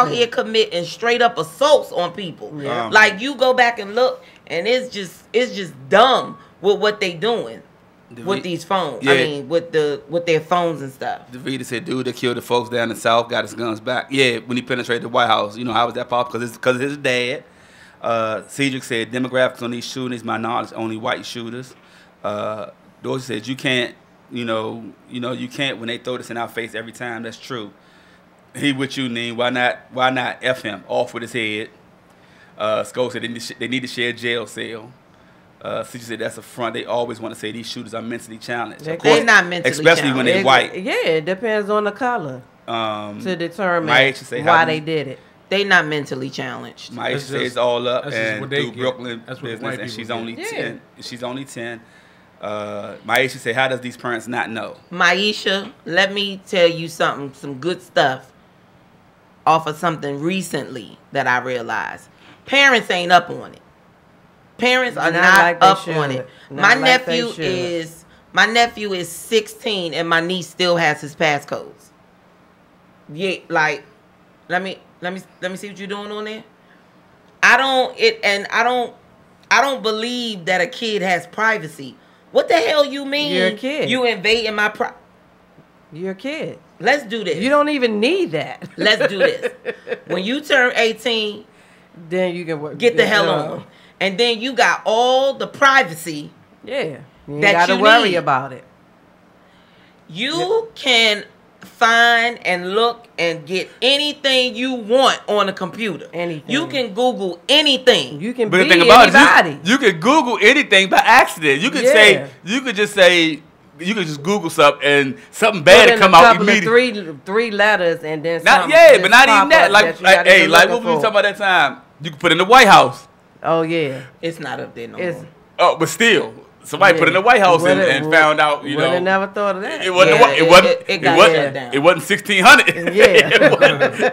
here committing straight up assaults on people. Like you go back and look, and it's just dumb with what they doing. With these phones, I mean, with their phones and stuff. DeVita said, "Dude that killed the folks down in the South got his guns back." Yeah, when he penetrated the White House, you know how was that possible? Because of his dad. Cedric said, "Demographics on these shootings, my knowledge, only white shooters." Dorsey said, "You can't, you can't when they throw this in our face every time." That's true. He with you, Neen. Why not F him off with his head? Sko said they need to share a jail cell. Cedric said that's a front. They always want to say these shooters are mentally challenged. They're not mentally especially challenged. when they're white. Yeah, it depends on the color to determine why they did it. They not mentally challenged. Maisha That's says just- all up that's just and what they do get. Brooklyn That's what the business, white and people she's get. only Yeah. 10. She's only 10. Maisha said, "How does these parents not know?" Maisha, let me tell you something, some good stuff off of something recently that I realized. Parents ain't up on it. Parents are Not not like they up should. on it. Not My like they nephew should. my nephew is 16 and my niece still has his passcodes. Yeah, like let me see what you're doing on there. I don't believe that a kid has privacy. What the hell you mean? You're a kid. You invading my You're a kid. Let's do this. You don't even need that. Let's do this. When you turn 18, then you can get the hell on. And then you got all the privacy. Yeah. You ain't that got to you worry need. about it. You can find and look and get anything you want on a computer. Anything. You can Google anything. You can But the be thing about anybody. it, you could Google anything by accident. You could you could just Google something and something bad Put to in come a out couple immediately. of three letters and then Not something yeah, just but not even pop that. up Like, you gotta hey, be like what looking we were for. talking about that time. You can put in the White House. Oh yeah. It's not up there no It's more. Oh, but still, somebody put in the White House and found out. You know, never thought of that. it wasn't. Yeah, it wasn't. it It got wasn't. shut down. It wasn't 1600. Yeah.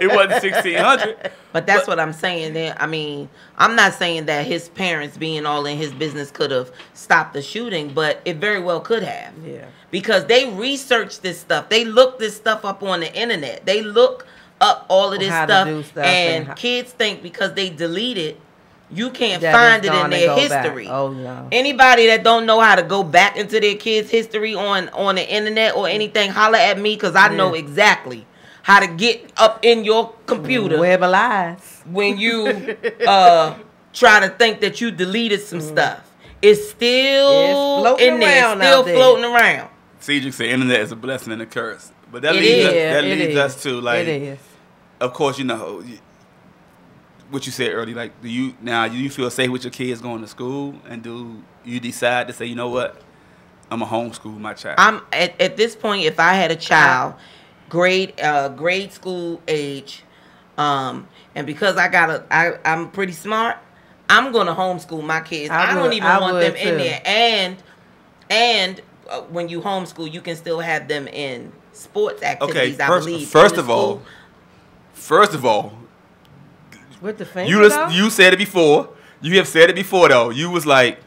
it wasn't 1600. But that's what I'm saying. There, I mean, I'm not saying that his parents being all in his business could have stopped the shooting, but it very well could have. Yeah. Because they research this stuff. They look this stuff up on the internet. They look up all of this How to stuff, do stuff and and kids think because they delete it, you can't That find it's it in gonna their go back. history. Oh no. Anybody that don't know how to go back into their kids' history on the internet or anything, holler at me because I know exactly how to get up in your computer Web of lies. when you try to think that you deleted some stuff. It's still floating in there, around still out there. floating around. Cedric said, "Internet is a blessing and a curse." But that It leads us, is. that It leads is. us to like, It is. of course, you know what you said earlier. Like, do you feel safe with your kids going to school, and do you decide to say, you know what, I'm gonna homeschool my child? I'm at this point, if I had a child, grade school age, and because I'm pretty smart, I'm gonna homeschool my kids. I don't even want them in there. And when you homeschool, you can still have them in sports activities. Okay, I believe. first in of the all, school. With the finger though? you said it before. You have said it before though. You was like,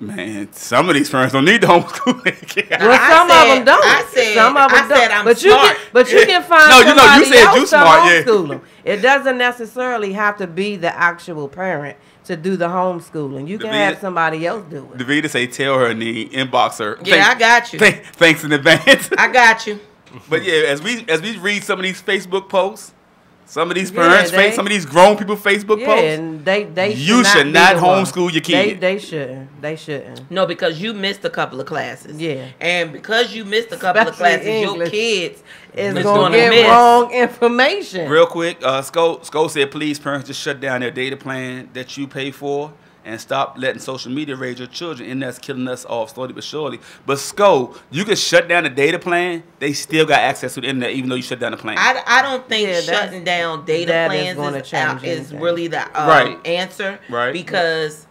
man, some of these parents don't need to homeschool their kids. Well, some of them don't. I said, some of them I said I'm but smart. you can find No, you know, you somebody said else you to smart, yeah. homeschool them. It doesn't necessarily have to be the actual parent to do the homeschooling. You can have somebody else do it. Davida say, tell her knee, inbox her. Yeah, I got you. Thanks in advance. I got you. But yeah, as we read some of these Facebook posts, some of these parents, some of these grown people Facebook posts, and they you should not homeschool your kids. They shouldn't. They shouldn't. No, because you missed a couple of classes. Yeah. And because you missed a couple of Especially classes, your English kids is is gonna gonna get miss. wrong information. Real quick, Sko said, please, parents, just shut down their data plan that you pay for and stop letting social media raise your children. And that's killing us off slowly but surely. But Sko, you can shut down the data plan. They still got access to the internet, even though you shut down the plan. I don't think shutting down data plans is really the answer. Right. Because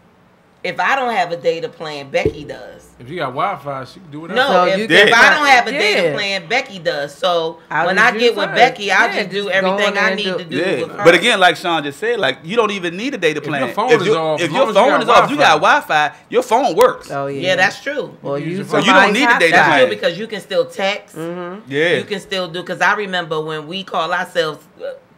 if I don't have a data plan, Becky does. If you got Wi-Fi, she can do whatever. No, So if you I don't have a yeah. data plan, Becky does. So I'll when just I use get with hers. Becky, I'll Yeah, just do just go everything in there I and need do- to do Yeah, with her. but again, like Sean just said, like you don't even need a data plan. your phone if is your, off, if as your long as you phone got is off, you got Wi-Fi. Your phone works. Oh yeah. Yeah, that's true. Well, you So you don't need a data That's plan. true because you can still text. Yeah. You can still do. Because I remember when we call ourselves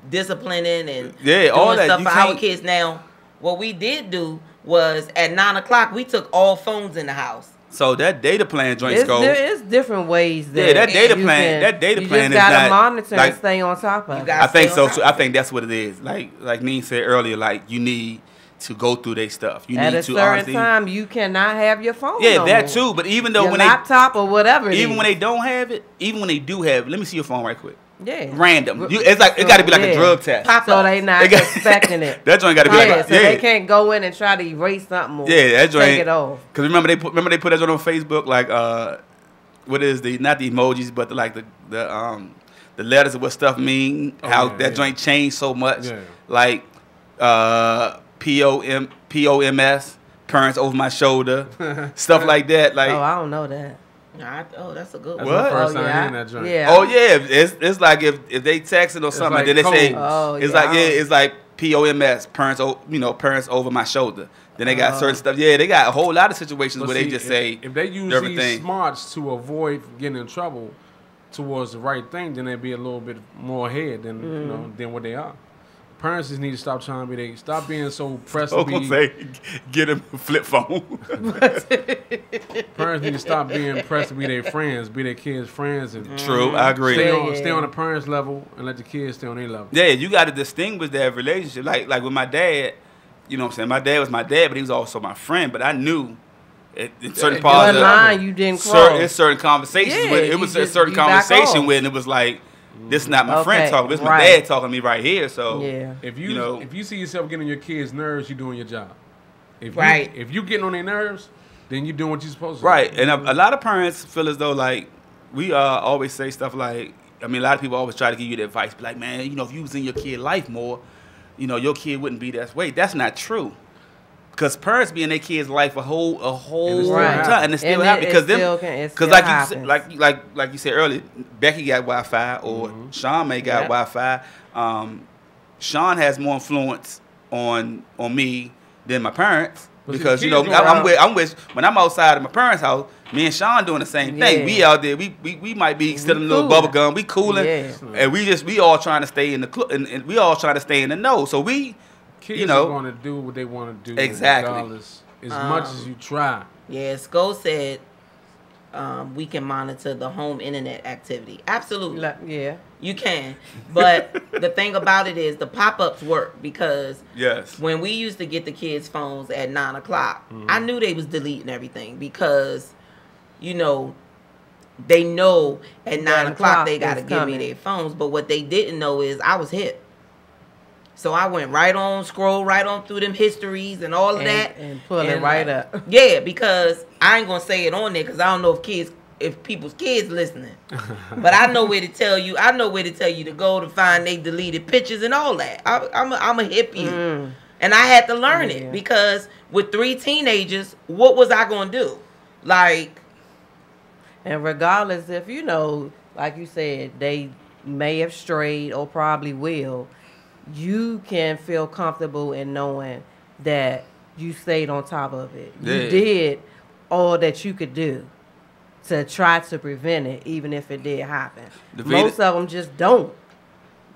disciplining and Yeah, all doing that. stuff You for our can't- kids. Now, what we did do was at 9 o'clock we took all phones in the house. So that data plan joints It's, go. there is different ways that Yeah, that data you plan- can- that data you plan just is gotta not, monitor like- and stay on top of You it. gotta I think stay so on too. top I of think that's what it is. Like Neen said earlier, like you need to go through their stuff. You At need a to certain honestly. time, you cannot have your phone. Yeah, no that more. too. But even though Your when laptop or whatever, it even is. when they don't have it, even when they do have it, let me see your phone right quick. yeah, Random. It's like it got to be like a Yeah. drug test. Pop so up. they not They got- expecting it. That joint got to be Yeah, like so they can't go in and try to erase something or Yeah, that joint. take it off. Because remember they put that joint on Facebook like what is not the emojis but the the letters of what stuff mean, how that joint changed so much. Yeah. Like POMS, parents over my shoulder, stuff like that. Like, oh, I don't know that. That's a good one. That's my first time hearing that joint. Yeah. Oh yeah, it's like if they texting or something, like then they say it's like POMS, parents over my shoulder. Then they got certain stuff. Yeah, they got a whole lot of situations where they just say if they use these smarts to avoid getting in trouble towards the right thing, then they'd be a little bit more ahead than than what they are. Parents just need to stop trying to be stop being so pressed to be. Get him a flip phone. Parents need to stop being pressed to be their friends, be their kids' friends, and true, I agree. Stay on the parents' level and let the kids stay on their level. Yeah, you got to distinguish that relationship. Like with my dad, you know what I'm saying. My dad was my dad, but he was also my friend. But I knew in certain parts of the line you didn't cross. Certain conversations. Yeah, it was a certain conversation with, and it was like. This is not my friend talking. This is my dad talking to me right here. So if you see yourself getting on your kids' nerves, you're doing your job. If you getting on their nerves, then you're doing what you're supposed to. Right, and a lot of parents feel as though like we always say stuff like, I mean, a lot of people always try to give you the advice, be like, man, if you was in your kid life more, your kid wouldn't be that way. That's not true. Because parents be in their kids' life a whole time, and it still happens because like you said earlier, Becky got Wi-Fi or Sean may got Wi-Fi. Sean has more influence on me than my parents because I'm with when I'm outside of my parents' house. Me and Sean doing the same thing. We out there. We might be stealing a little bubble gum. We cooling, and we all trying to stay in the and we all trying to stay in the know. So we. Kids are going to do what they want to do. Exactly. Regardless, as much as you try. Yeah, Sko said we can monitor the home internet activity. Absolutely. Yeah. You can. But the thing about it is the pop-ups work because when we used to get the kids' phones at 9 o'clock, I knew they was deleting everything because, they know at 9 o'clock they got to give me their phones. But what they didn't know is I was hip. So I went scroll right on through them histories and all of that. And pull it right up. Yeah, because I ain't going to say it on there because I don't know if people's kids listening. But I know where to tell you. I know where to tell you to go to find they deleted pictures and all that. I'm a hippie. And I had to learn it because with 3 teenagers, what was I going to do? Like. And regardless if, like you said, they may have strayed or probably will. You can feel comfortable in knowing that you stayed on top of it. You did all that you could do to try to prevent it, even if it did happen. Most of them just don't.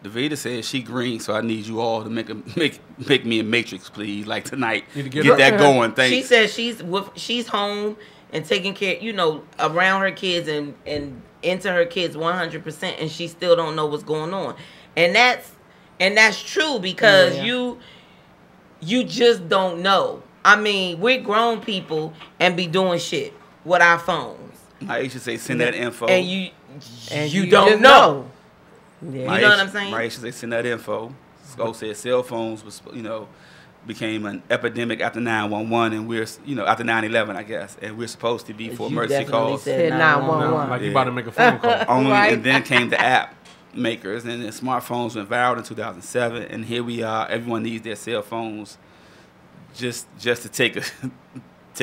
Davida says she green, so I need you all to make me a matrix, please. Like tonight, get that going. Thanks. She says she's home and taking care, around her kids and into her kids 100%, and she still don't know what's going on, and that's true because you just don't know. I mean, we're grown people and be doing shit with our phones. Aisha say send that info. And you don't know. Yeah. You know what I'm saying? Aisha say send that info. Sko said cell phones was became an epidemic after 911 and we're after 9/11 I guess, and we're supposed to be for emergency calls. Said 911 like you about to make a phone call. Only and then came the app makers and then smartphones went viral in 2007 and here we are. Everyone needs their cell phones just to take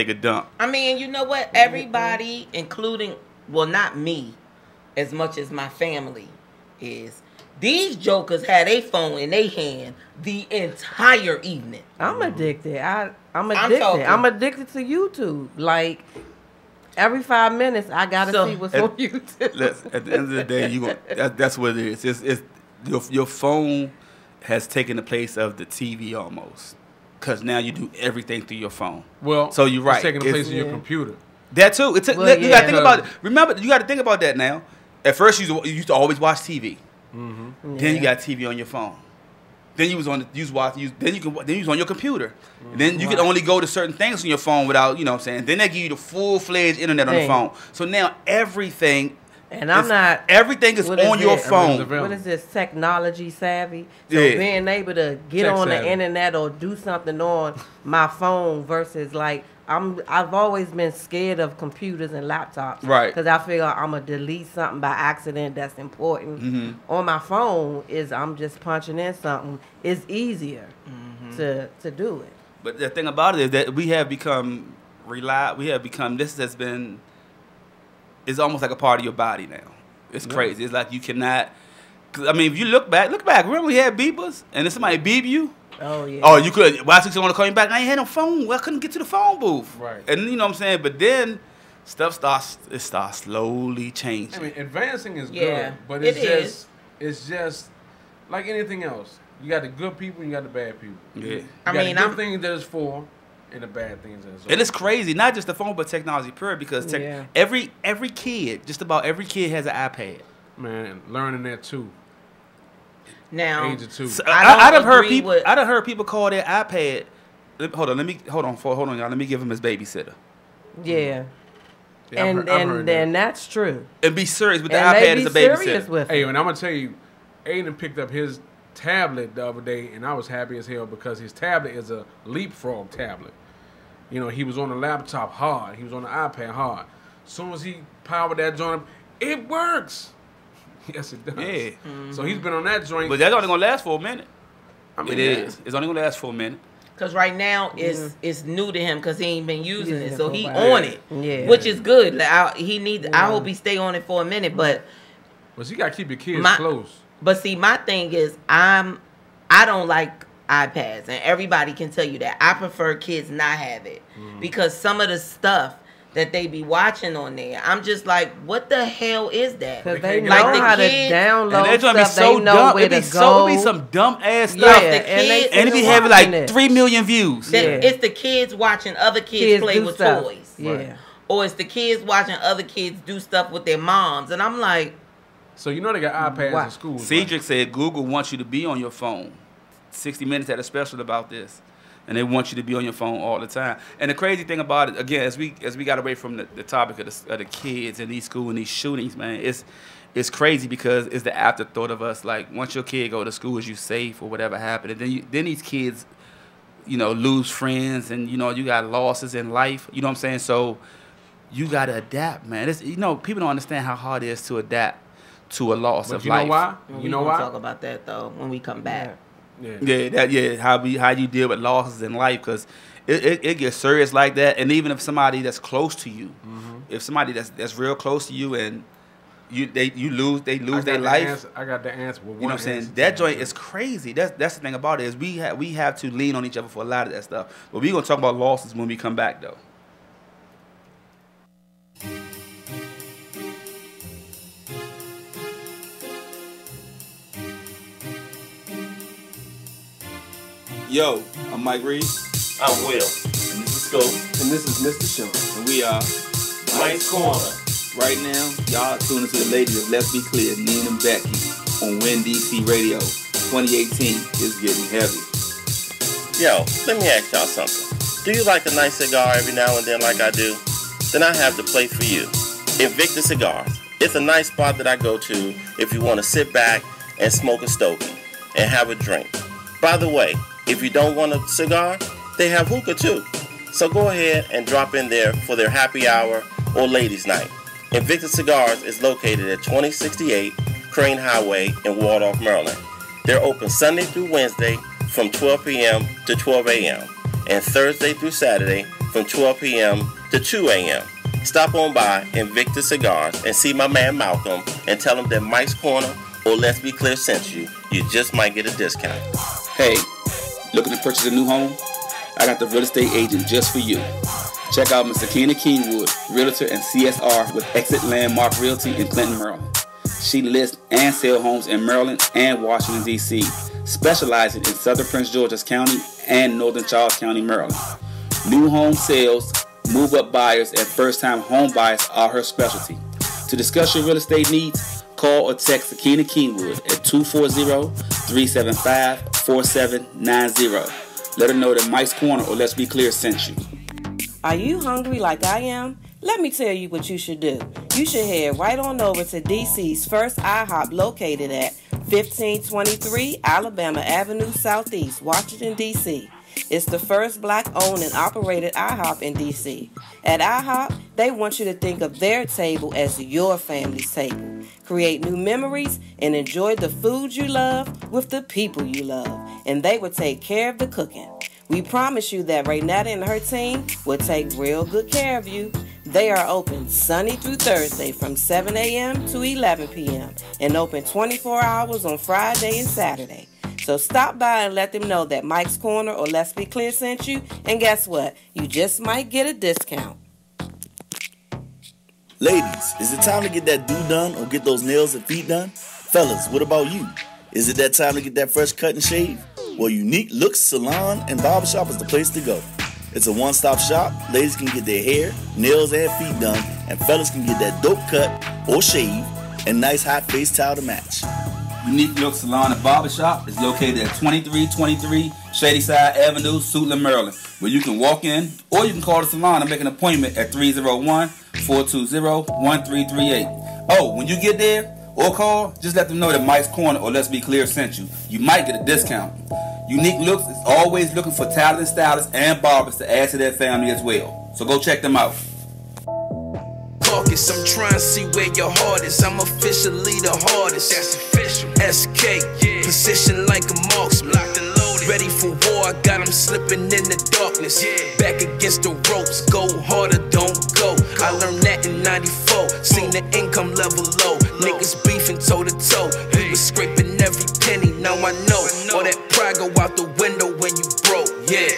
a dump. I mean, you know what? Everybody, including not me as much as my family is, these jokers had a phone in their hand the entire evening. I'm addicted. I'm addicted. I'm addicted to YouTube. Like every 5 minutes, I gotta see what's on YouTube. At the end of the day, that's what it is. It's your phone has taken the place of the TV almost, because now you do everything through your phone. Well, so you're right. It's taking the place of your computer. That too. You got to think about it. Remember, you got to think about that now. At first, you used to always watch TV. Mm-hmm. Then you got TV on your phone. Then you was on you was on your computer. Mm-hmm. Then you could only go to certain things on your phone without, what I'm saying. Then they give you the full-fledged internet on the phone. So now everything And I'm not. Everything is on your phone. What is this? Technology savvy. So Yeah. being able to get Tech on savvy. the internet or do something on my phone versus like I've always been scared of computers and laptops. Right. Because I figure I'm gonna delete something by accident that's important. Mm-hmm. On my phone I'm just punching in something. It's easier to do it. But the thing about it is that we have become this has been, it's almost like a part of your body now. It's crazy. It's like you cannot, 'cause, I mean, if you look back, remember we had beepers and if somebody beep you, Oh yeah. oh, you could, why did you want to call you back? I ain't had no phone. Well, I couldn't get to the phone booth. Right. And you know what I'm saying? But then stuff starts slowly changing. I mean, advancing is Yeah, good, but it it's just like anything else. You got the good people, and you got the bad people. Yeah. You I got mean, the good I'm- things that it's for, and the bad things that it's And it's crazy, not just the phone, but technology, period. Because Yeah. every kid, just about every kid has an iPad. man, learning that too. Now, Age of 2. So, I don't I've heard agree people. with- I done heard people call their iPad. Hold on, y'all. Let me give him his babysitter Yeah. Yeah, I've And heard that. that's true. and be serious. But the And they iPad be is a serious babysitter. with Hey, it. and I'm gonna tell you, Aiden picked up his tablet the other day, and I was happy as hell because his tablet is a Leapfrog tablet. You know, he was on the laptop hard, he was on the iPad hard. As soon as he powered that joint up, it works. Yes, it does. Yeah. So he's been on that joint. But that's only gonna last for a minute. I mean, It is. It's only gonna last for a minute. because right now it's new to him because he ain't been using it, so he Right. on it, Yeah. which is good. Like, I hope he stay on it for a minute, but you gotta keep your kids My- close. But see, my thing is, I don't like iPads, and everybody can tell you that. I prefer kids not have it because some of the stuff that they be watching on there, I'm just like, what the hell is that? Because They they can't know get on how it. to Kids- download And that's gonna be stuff. so They know dumb. where It be to go. some dumb ass Yeah, stuff. the and they kids- And it be just having watching like it. 3 million views. That Yeah. It's the kids watching other kids Kids play do with stuff. toys. Yeah. Or it's the kids watching other kids do stuff with their moms. And I'm like, So you know they got iPads Wow. in schools. right? Cedric said Google wants you to be on your phone. 60 Minutes had a special about this. And they want you to be on your phone all the time. And the crazy thing about it, again, as we got away from the topic of the kids and these school and these shootings, man, it's crazy because it's the afterthought of us. Like, once your kid go to school, is you safe or whatever happened? And then these kids, you know, lose friends and, you know, you got losses in life. You know what I'm saying? So you got to adapt, man. It's, you know, people don't understand how hard it is to adapt to a loss But of you life. know why? we You know gonna why? talk about that though when we come back. Yeah. How you deal with losses in life, because it gets serious like that. And even if somebody that's close to you, if somebody that's real close to you and they lose their life, I got the answer. you know what I'm saying? That joint is crazy. That's the thing about it, is we have to lean on each other for a lot of that stuff. But we're gonna talk about losses when we come back though. Yo, I'm Mike Reed. I'm Will. And this is Scope. And this is Mr. Show. And we are Mike's Corner. right now. Y'all tuning to the ladies of Let's Be Clear, Nina and Becky, on WinDC Radio. 2018 is getting heavy. Yo, let me ask y'all something. Do you like a nice cigar every now and then like I do? Then I have the place for you. Invictus Cigars. It's a nice spot that I go to if you want to sit back and smoke a stogie and have a drink. By the way, if you don't want a cigar, they have hookah too. So go ahead and drop in there for their happy hour or ladies' night. Invictus Cigars is located at 2068 Crane Highway in Waldorf, Maryland. They're open Sunday through Wednesday from 12 p.m. to 12 a.m. and Thursday through Saturday from 12 p.m. to 2 a.m. Stop on by Invictus Cigars and see my man Malcolm and tell him that Mike's Corner or Let's Be Clear sent you. You just might get a discount. Hey, looking to purchase a new home? I got the real estate agent just for you. Check out Ms. Sakina Kingwood, realtor and CSR with Exit Landmark Realty in Clinton, Maryland. She lists and sells homes in Maryland and Washington, D.C., specializing in Southern Prince George's County and Northern Charles County, Maryland. New home sales, move-up buyers, and first-time home buyers are her specialty. To discuss your real estate needs, call or text Sakina Kingwood at 240-375-4790. Let her know that Mike's Corner or Let's Be Clear sent you. Are you hungry like I am? Let me tell you what you should do. you should head right on over to DC's first IHOP located at 1523 Alabama Avenue Southeast, Washington, D.C. It's the first Black-owned and operated IHOP in D.C. At IHOP, they want you to think of their table as your family's table. Create new memories and enjoy the food you love with the people you love. And they will take care of the cooking. We promise you that Renata and her team will take real good care of you. They are open Sunday through Thursday from 7 a.m. to 11 p.m. and open 24 hours on Friday and Saturday. So stop by and let them know that Mike's Corner or Let's Be Clear sent you, and guess what? You just might get a discount. Ladies, is it time to get that do done or get those nails and feet done? Fellas, what about you? Is it that time to get that fresh cut and shave? Well, Unique Looks Salon and Barbershop is the place to go. It's a one-stop shop. Ladies can get their hair, nails, and feet done, and fellas can get that dope cut or shave and nice hot face towel to match. Unique Look Salon and Barbershop is located at 2323 Shadyside Avenue, Suitland, Maryland, where you can walk in or you can call the salon and make an appointment at 301-420-1338. Oh, when you get there or call, just let them know that Mike's Corner or Let's Be Clear sent you. You might get a discount. Unique Looks is always looking for talented stylists and barbers to add to their family as well. So go check them out. I'm trying to see where your heart is. I'm officially the hardest. That's official. SK, position like a marksman. Locked and loaded. Ready for war, I got them slipping in the darkness. Back against the ropes, go harder, don't go. I learned that in 94. Seen the income level low. Niggas beefing toe to toe. We was scraping every penny, now I know. All that pride go out the window when you broke. Yeah.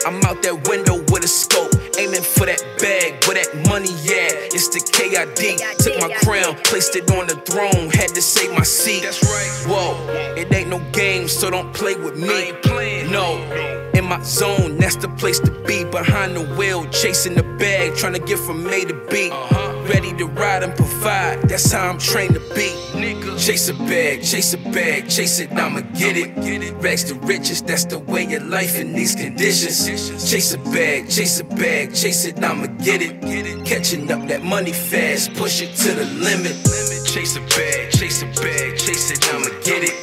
I'm out that window with a scope, aiming for that bag, where that money at. It's the KID, took my crown, placed it on the throne, had to save my seat. That's right. Whoa, it ain't no game, so don't play with me. No, in my zone, that's the place to be. Behind the wheel, chasing the bag, trying to get from A to B. Ready to ride and provide, that's how I'm trained to be. Chase a bag, chase it, I'ma get it. Rags to riches, that's the way of life in these conditions. Chase a bag, chase it, I'ma get it. Catching up that money fast, push it to the limit. Chase a bag, chase it, I'ma get it.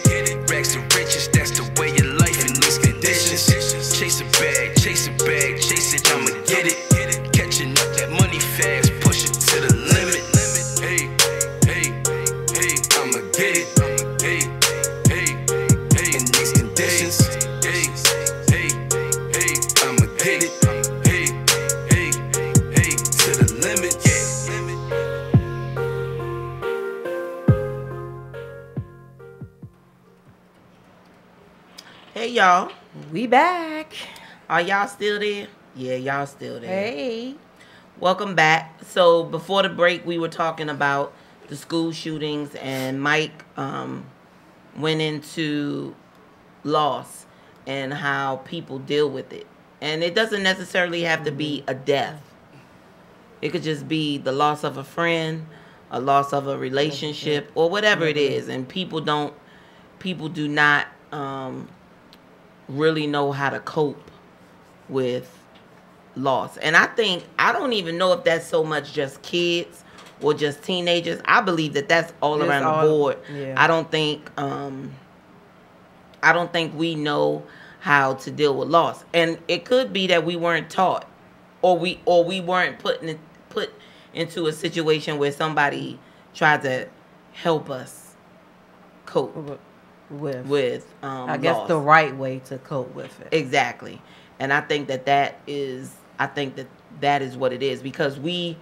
Rags to riches, that's the way of life in these conditions. Chase a bag, chase it, I'ma get it. Catching up that money fast, push it to the limit. Hey, I'ma get it. Hey, in these conditions. Hey, I'ma get it. Hey, to the limit. Hey y'all, We back. are y'all still there? Yeah, y'all still there. Hey. Welcome back. So before the break, we were talking about the school shootings, and Mike went into loss and how people deal with it. And it doesn't necessarily have to be a death. It could just be the loss of a friend, a loss of a relationship, or whatever it is. And people do not really know how to cope with loss. And I don't even know if that's so much just kids or just teenagers. I believe that that's all around the board. Yeah. I don't think we know how to deal with loss. And it could be that we weren't taught, or we weren't put into a situation where somebody tried to help us cope with I guess loss. the right way to cope with it. Exactly. And I think that is what it is, because we've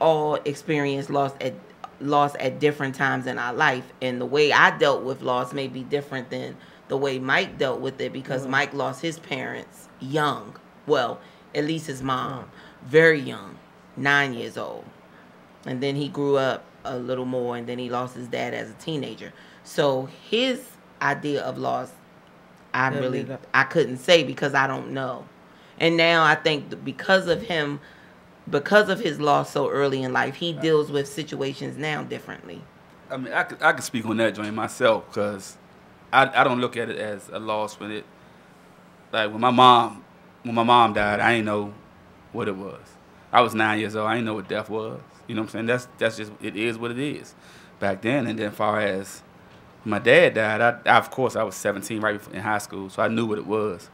all experienced loss at different times in our life, and the way I dealt with loss may be different than the way Mike dealt with it, because Mike lost his parents young. Well, at least his mom, very young, 9 years old. And then he grew up a little more, and then he lost his dad as a teenager. So his idea of loss, I couldn't say, because I don't know. And now I think because of his loss so early in life, he deals with situations now differently. I mean, I could speak on that joint myself, because I don't look at it as a loss when it, like when my mom died, I didn't know what it was. I was 9 years old. I didn't know what death was. You know what I'm saying? That's just, it is what it is back then. And then as far as my dad died, I of course, I was 17 right in high school, so I knew what it was.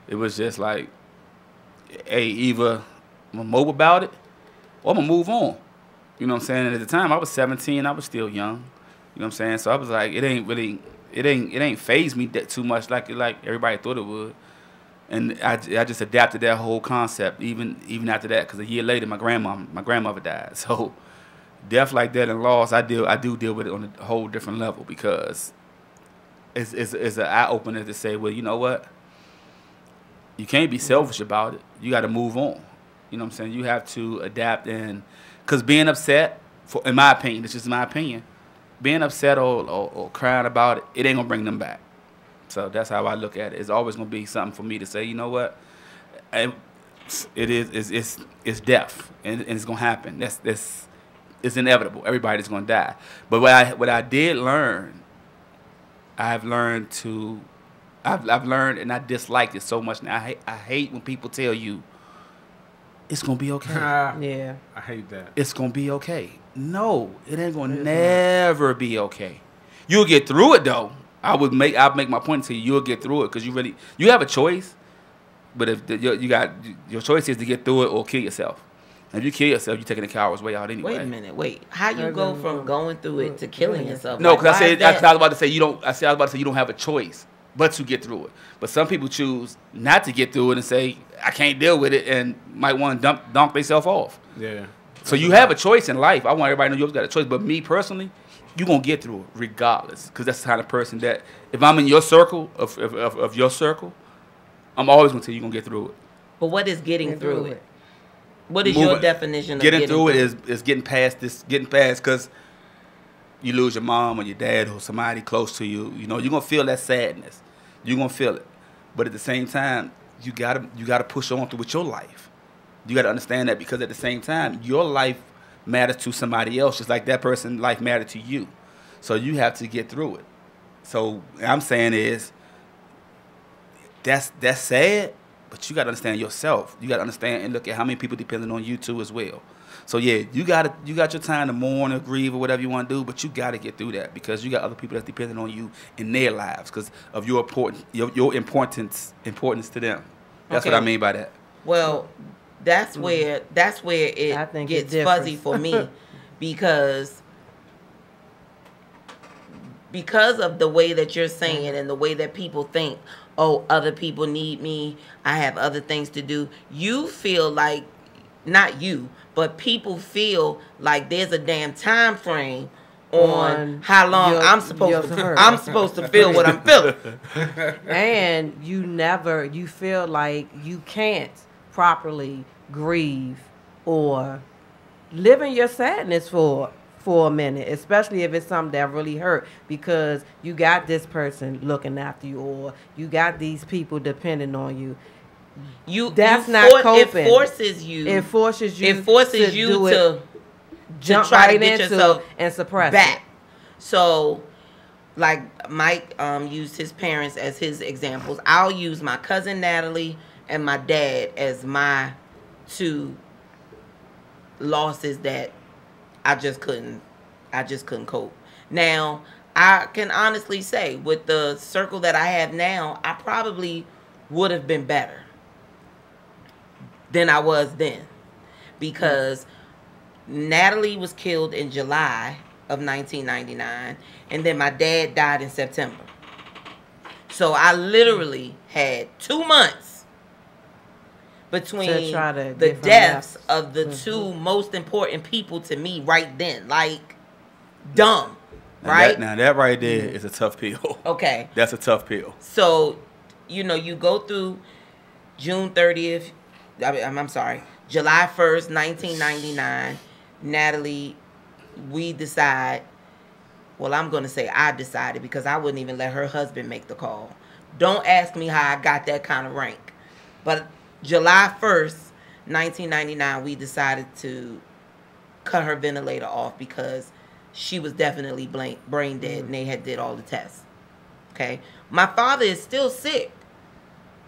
It was just like, hey, either I'm going to mope about it or I'm going to move on. You know what I'm saying? And at the time, I was 17. I was still young. You know what I'm saying? So I was like, it ain't phased me that too much like everybody thought it would. And I just adapted that whole concept even after that, because a year later, my grandmother died. So death like that and loss, I do deal with it on a whole different level, because it's an eye opener to say, well, you know what? You can't be selfish about it. You got to move on. You know what I'm saying? You have to adapt, and because being upset, in my opinion, it's just my opinion, being upset or crying about it, it ain't gonna bring them back. So that's how I look at it. It's always gonna be something for me to say, you know what? It's death, and it's gonna happen. It's inevitable. Everybody's gonna die. But what I did learn, I've learned, and I dislike it so much now. I hate when people tell you it's gonna be okay. Yeah, I hate that. It's gonna be okay. No, it ain't gonna never be okay. You'll get through it though. I'll make my point to you. You'll get through it, because you have a choice. But if your choice is to get through it or kill yourself. If you kill yourself, you're taking the coward's way out anyway. Wait a minute. How you go from going through it to killing yourself? No, because I was about to say you don't have a choice but to get through it. But some people choose not to get through it and say, I can't deal with it, and might want to dunk themselves off. Yeah. So you have a choice in life. I want everybody to know you've got a choice. But me personally, you're going to get through it regardless, because that's the kind of person that, if I'm in your circle, of your circle, I'm always going to tell you you're going to get through it. But what is getting through it? What is your definition of getting through it? Is getting past, because you lose your mom or your dad or somebody close to you. You know, you're going to feel that sadness. You're going to feel it. But at the same time, you gotta push on through with your life. You got to understand that, because at the same time, your life matters to somebody else, just like that person's life mattered to you. So you have to get through it. So what I'm saying is, that's sad, but you got to understand yourself. You got to understand and look at how many people depending on you too as well. So yeah, you got your time to mourn or grieve or whatever you want to do, but you got to get through that, because you got other people that's depending on you in their lives because of your importance to them. That's what I mean by that. Well, that's where it gets fuzzy for me because of the way that you're saying it and the way that people think, oh, other people need me, I have other things to do. You feel like, not you, but people feel like there's a damn time frame on how long I'm supposed to feel what I'm feeling. And you feel like you can't properly grieve or live in your sadness for a minute, especially if it's something that really hurt, because you got this person looking after you, or you got these people depending on you. Not coping. It forces you to jump right into and suppress back. So, like Mike used his parents as his examples. I'll use my cousin Natalie and my dad as my two losses that I just couldn't cope. Now, I can honestly say, with the circle that I have now, I probably would have been better than I was then, because Natalie was killed in July of 1999, and then my dad died in September. So I literally had 2 months between the deaths of the two most important people to me right then. Like, dumb, right? Now that right there is a tough pill. Okay. That's a tough pill. So, you go through June 30th, I'm sorry, July 1st, 1999, Natalie, we decide, well, I'm going to say I decided, because I wouldn't even let her husband make the call. Don't ask me how I got that kind of rank. But July 1st, 1999, we decided to cut her ventilator off because she was definitely brain dead, and they had did all the tests. Okay? My father is still sick,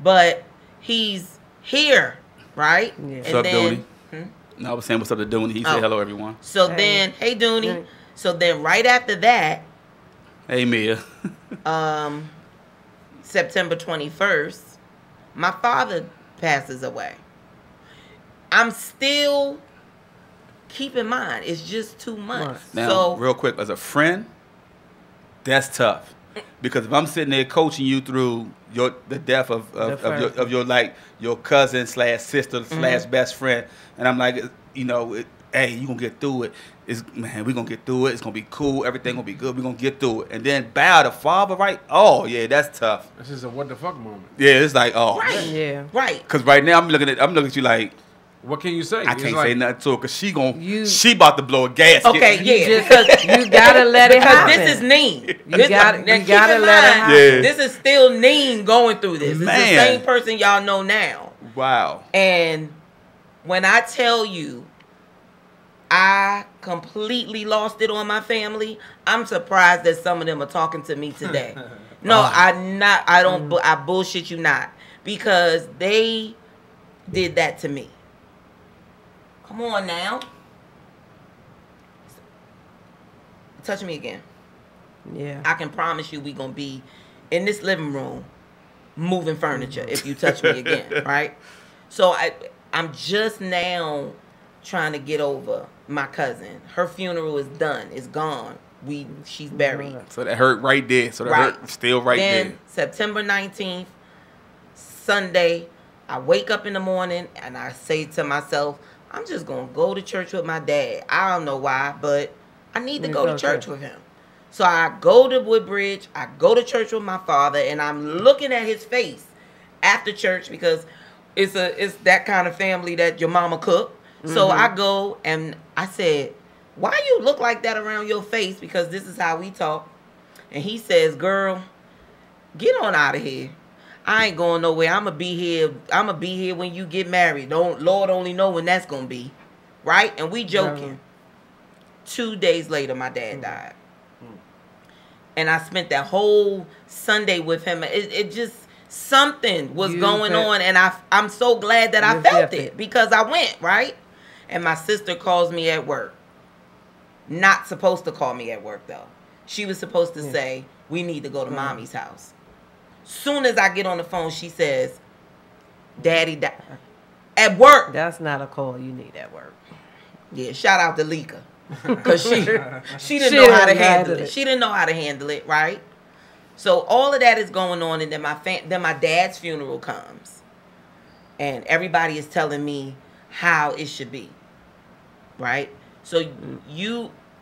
but he's here, right? Yeah. What's up, Dooney? No, I was saying what's up to Dooney. He said hello, everyone. So then, hey Dooney. So then, right after that, hey Mia. September 21st, my father passes away. I'm still, keep in mind, it's just 2 months. Now, so real quick, as a friend, that's tough. Because if I'm sitting there coaching you through the death of your cousin / sister / best friend, and I'm like, hey, you gonna get through it. We gonna get through it. It's gonna be cool. Everything gonna be good. We gonna get through it. And then bow the father, right? Oh yeah, that's tough. This is a what the fuck moment. Yeah, it's like right, yeah, right. Because right now I'm looking at you like. What can you say? I can't say nothing to her because she about to blow a gasket. Okay, yeah. Because you gotta let it happen. This is Neen. You gotta let it happen. Yeah. This is still Neen going through this. It's the Man. same person y'all know now. Wow. And when I tell you, I completely lost it on my family. I'm surprised that some of them are talking to me today. No, I bullshit you not. Because they did that to me. Come on now. Touch me again. Yeah. I can promise you we going to be in this living room moving furniture if you touch me again, right? So I'm just now trying to get over my cousin. Her funeral is done. It's gone. She's buried. So that hurt right there. So that hurt still right there. September 19th, Sunday, I wake up in the morning and I say to myself, I'm just going to go to church with my dad. I don't know why, but I need to go to church with him. So I go to Woodbridge. I go to church with my father, and I'm looking at his face after church because it's that kind of family that your mama cooked. So I go and I said, why you look like that around your face? Because this is how we talk. And he says, girl, get on out of here. I ain't going nowhere. I'm gonna be here when you get married. Lord only know when that's gonna be. Right? And we joking. 2 days later, my dad died. And I spent that whole Sunday with him. It just, something was going on. And I'm so glad that I felt it because I went, right? And my sister calls me at work. Not supposed to call me at work, though. She was supposed to say, we need to go to mommy's house. Soon as I get on the phone, she says, Daddy died. At work. That's not a call you need at work. Yeah, shout out to Lika. Because she didn't know how to handle it. She didn't know how to handle it, right? So all of that is going on, and then my dad's funeral comes. And everybody is telling me how it should be. Right? So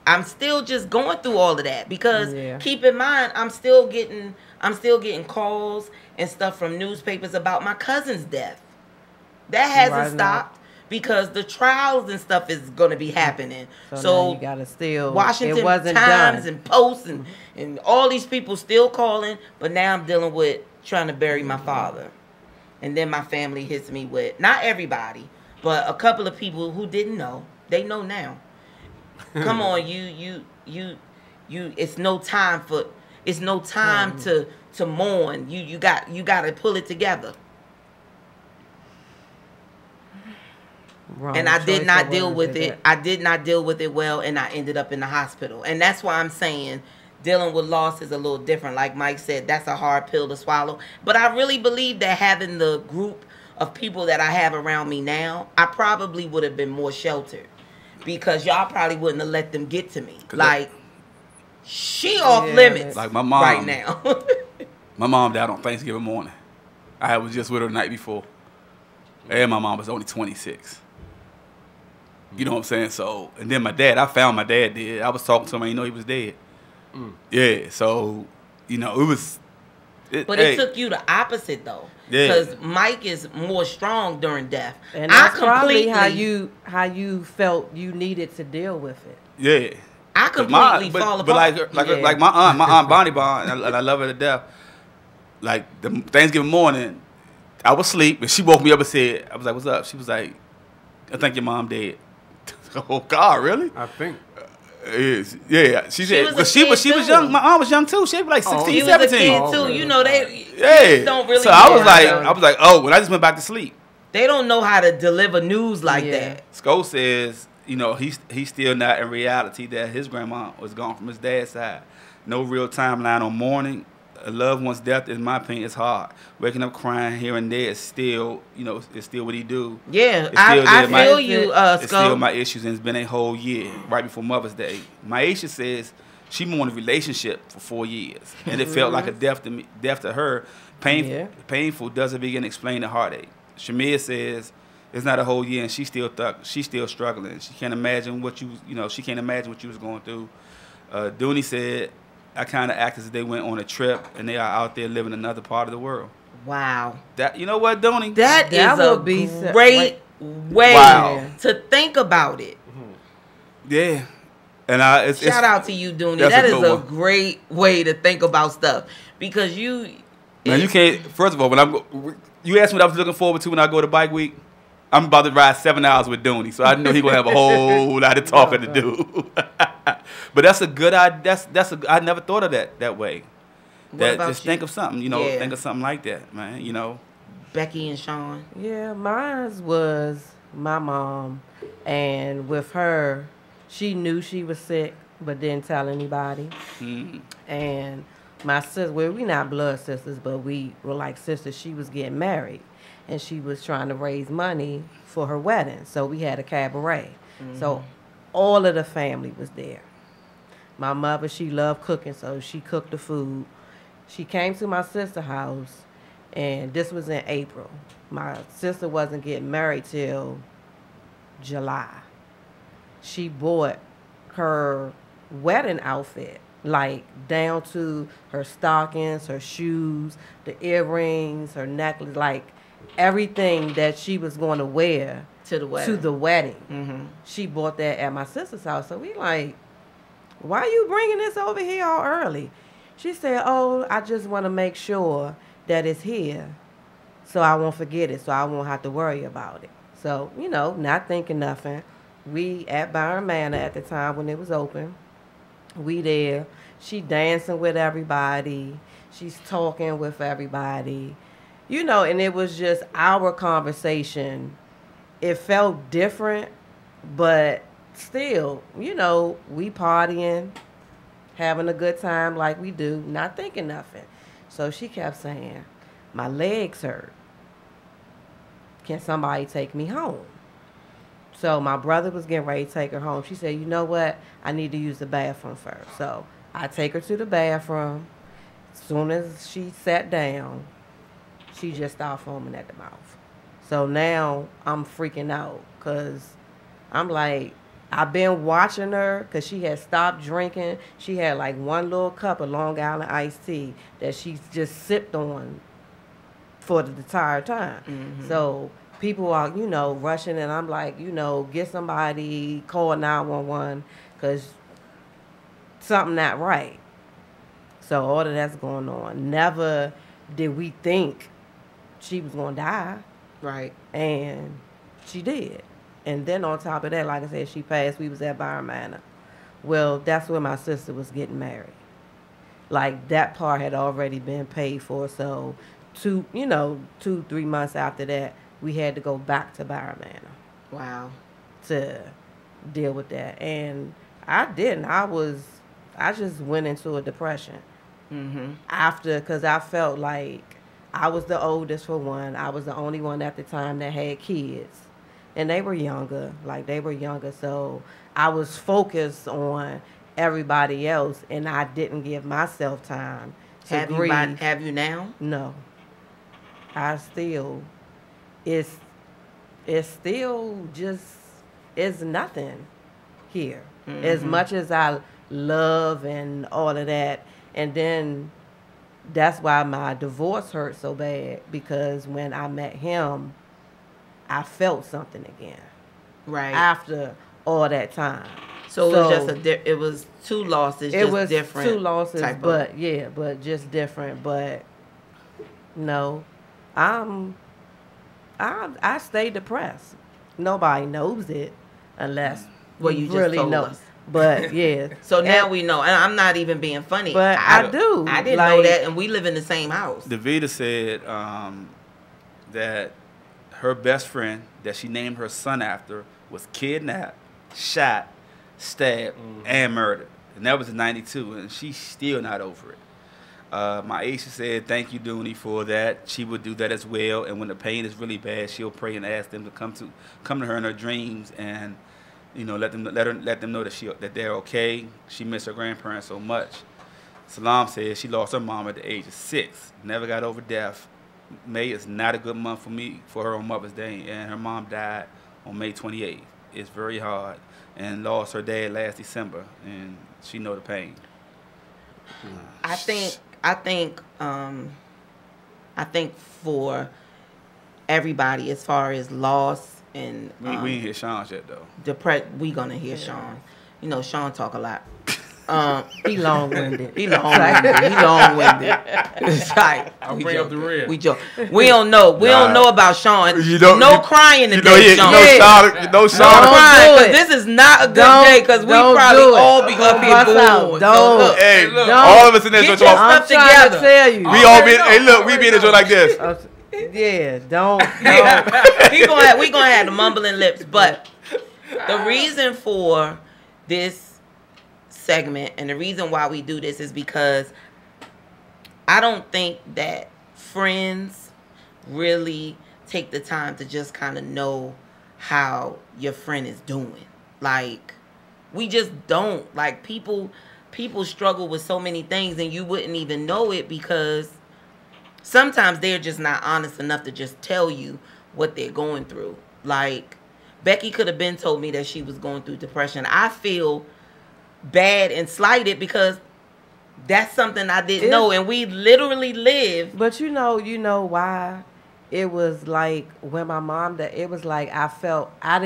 I'm still just going through all of that because keep in mind I'm still getting calls and stuff from newspapers about my cousin's death. That hasn't stopped because the trials and stuff is going to be happening. So you gotta still Washington Times and Post and all these people still calling, but now I'm dealing with trying to bury my father. And then my family hits me with, not everybody, but a couple of people who didn't know. They know now. Come on, you it's no time to mourn. You got to pull it together. And I did not deal with it. I did not deal with it well, and I ended up in the hospital. And that's why I'm saying dealing with loss is a little different. Like Mike said, that's a hard pill to swallow. But I really believe that having the group of people that I have around me now, I probably would have been more sheltered. Because y'all probably wouldn't have let them get to me. Like, she off limits like my mom, right now. My mom died on Thanksgiving morning. I was just with her the night before. And my mom was only 26. You know what I'm saying? So, and then my dad, I found my dad dead. I was talking to him, I didn't know he was dead. Yeah, so, it was... But it took you the opposite, though. Yeah. Because Mike is more strong during death. And that's probably how you felt you needed to deal with it. Yeah. I completely fall apart. But like my aunt Bonnie Bond, and I love her to death. Like the Thanksgiving morning, I was asleep, and she woke me up and said, I was like, what's up? She was like, I think your mom dead. Oh, God, really? I think. Yeah, she said, but she was young. My aunt was young too. She was like 16, she 17. Was a kid too. You know, they don't really. So I was like, oh, when I just went back to sleep. They don't know how to deliver news like that. Sko says, you know, he's still not in reality that his grandma was gone from his dad's side. No real timeline on mourning. A loved one's death, in my opinion, is hard. Waking up crying here and there is still, you know, it's still what he do. Yeah, I feel you, Sko. It's still my issues, and it's been a whole year, right before Mother's Day. Maisha says she mourned a relationship for 4 years, and it felt like a death to me, death to her. Painful doesn't begin to explain the heartache. Shamia says it's not a whole year, and she's still struggling. She can't imagine what she can't imagine what you was going through. Dooney said, I kind of act as if they went on a trip and they are out there living another part of the world. Wow. That, you know what, Dooney? That is a great way to think about it. Yeah. And shout out to you, Dooney. That is a great way to think about stuff. Because you can't, first of all, you asked me what I was looking forward to when I go to Bike Week. I'm about to ride 7 hours with Dooney, so I know he's gonna have a whole lot of talking to do. But that's a good idea. I never thought of that way. Think of something, think of something like that, man. Becky and Sean. Yeah, mine was my mom, and with her, she knew she was sick, but didn't tell anybody. Mm-hmm. And my sister, well, we not blood sisters, but we were like sisters. She was getting married, and she was trying to raise money for her wedding. So we had a cabaret. Mm-hmm. So all of the family was there. My mother, she loved cooking, so she cooked the food. She came to my sister's house, and this was in April. My sister wasn't getting married till July. She bought her wedding outfit, like down to her stockings, her shoes, the earrings, her necklace, like everything that she was going to wear to the wedding. Mm-hmm. She bought that at my sister's house. So we like, why are you bringing this over here all early? She said, oh, I just want to make sure that it's here so I won't forget it, so I won't have to worry about it. So, not thinking nothing. We at Byron Manor at the time when it was open. We there. She dancing with everybody. She's talking with everybody. And it was just our conversation. It felt different, but still, we partying, having a good time like we do, not thinking nothing. So she kept saying, my legs hurt. Can somebody take me home? So my brother was getting ready to take her home. She said, you know what? I need to use the bathroom first. So I take her to the bathroom. As soon as she sat down, she just started foaming at the mouth. So now I'm freaking out because I'm like, I've been watching her because she had stopped drinking. She had like one little cup of Long Island iced tea that she just sipped on for the entire time. Mm-hmm. So people are, rushing, and I'm like, get somebody, call 911 because something not right. So all of that's going on. Never did we think she was going to die. Right. And she did. And then on top of that, like I said, she passed. We was at Byron Manor. Well, that's where my sister was getting married. Like, that part had already been paid for. So, 2-3 months after that, we had to go back to Byron Manor. Wow. To deal with that. And I didn't. I just went into a depression. Mm-hmm. After, because I felt like I was the oldest for one. I was the only one at the time that had kids. And they were younger. So I was focused on everybody else, and I didn't give myself time to grieve. Have you now? No. I still, it's still just, it's nothing here. Mm-hmm. As much as I love and all of that. And then that's why my divorce hurt so bad, because when I met him, I felt something again. Right. After all that time. So it was just it was two losses, it just was different. Two losses, but just different. But no, I stay depressed. Nobody knows it unless you really just told know. Us. But yeah. So now we know, and I'm not even being funny. But I do. I didn't know that, and we live in the same house. DeVita said that her best friend that she named her son after was kidnapped, shot, stabbed, and murdered. And that was in 92, and she's still not over it. My Aisha said, thank you, Dooney, for that. She would do that as well. And when the pain is really bad, she'll pray and ask them to come to her in her dreams and, you know, let them know that they're okay. She missed her grandparents so much. Salam said she lost her mom at the age of 6. Never got over death. May is not a good month for her on Mother's Day, and her mom died on May 28th. It's very hard, and lost her dad last December, and she know the pain. I think for everybody, as far as loss and we ain't hear Sean's yet though. We gonna hear Sean. You know, Sean talk a lot. He long-winded. He long-winded. It's like I'll bring up the red. We joke. We don't know. We don't know about Sean. Crying today, Sean. No crying, because this is not a good day. Because we probably all be up here booing. Look, all of us in there get your stuff together. Tell you. We all be. We be in the joint like this. Yeah, don't. We gonna have the mumbling lips, but the reason for this segment and the reason why we do this is because I don't think that friends really take the time to just kind of know how your friend is doing. Like, we just don't. Like, people struggle with so many things and you wouldn't even know it because sometimes they're just not honest enough to just tell you what they're going through. Like, Becky could have been told me that she was going through depression. I feel bad and slighted because that's something I didn't know, and we literally live. But you know why it was like when my mom died, it was like I felt I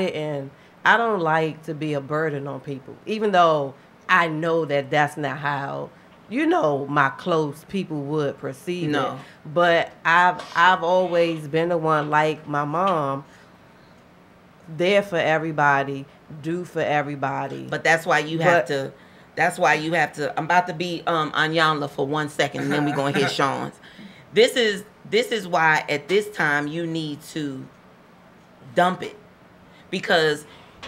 don't like to be a burden on people, even though I know that that's not how my close people would perceive it. But I've always been the one, like my mom, there for everybody, do for everybody. But that's why you have to. I'm about to be Anyanla for 1 second, and then we're gonna hit Sean's. This is why at this time you need to dump it, because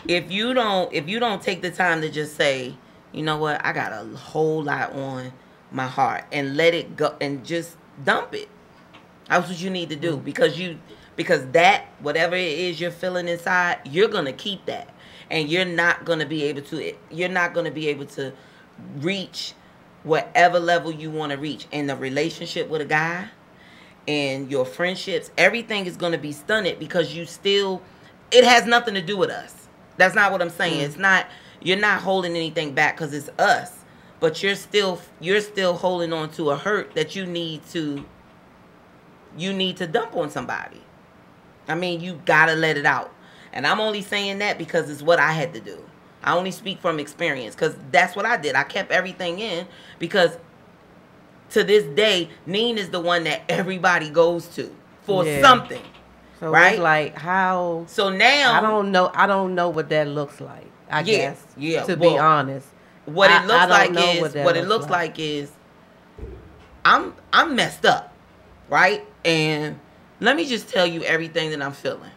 if you don't take the time to just say, you know what, I got a whole lot on my heart, and let it go and just dump it. That's what you need to do, because that, whatever it is you're feeling inside, you're gonna keep that. And you're not gonna be able to reach whatever level you want to reach in the relationship with a guy, and your friendships. Everything is gonna be stunted because it has nothing to do with us. That's not what I'm saying. It's not. You're not holding anything back because it's us, but you're still holding on to a hurt that you need to dump on somebody. I mean, you gotta let it out. And I'm only saying that because it's what I had to do. I only speak from experience because that's what I did. I kept everything in because to this day, Neen is the one that everybody goes to for something. So right? It's like how. So now I don't know what that looks like. I guess. Yeah. To be honest, what it looks like is I'm messed up, right? And let me just tell you everything that I'm feeling.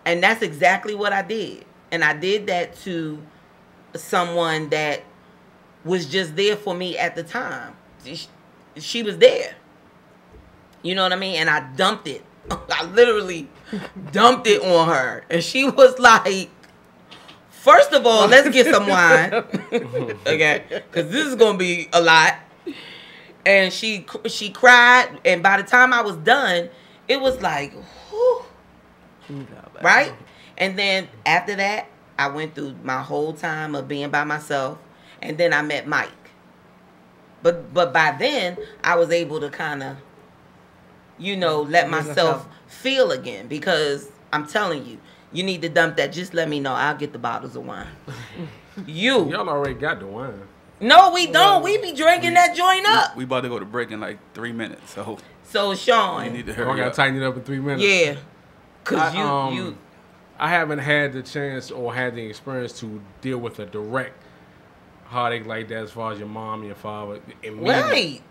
And that's exactly what I did. And I did that to someone that was just there for me at the time. She was there. You know what I mean? And I dumped it. I literally dumped it on her. And she was like, first of all, let's get some wine. Okay? Because this is going to be a lot. And she cried. And by the time I was done, it was like, whew. Right? And then after that, I went through my whole time of being by myself. And then I met Mike. But by then, I was able to kind of, let myself feel again. Because I'm telling you, you need to dump that. Just let me know. I'll get the bottles of wine. Y'all already got the wine. No, we don't. We be drinking that joint up. We about to go to break in like 3 minutes. So Sean, you need to hurry up. I got to tighten it up in 3 minutes. Yeah. Because I haven't had the chance or had the experience to deal with a direct heartache like that as far as your mom and your father. Right.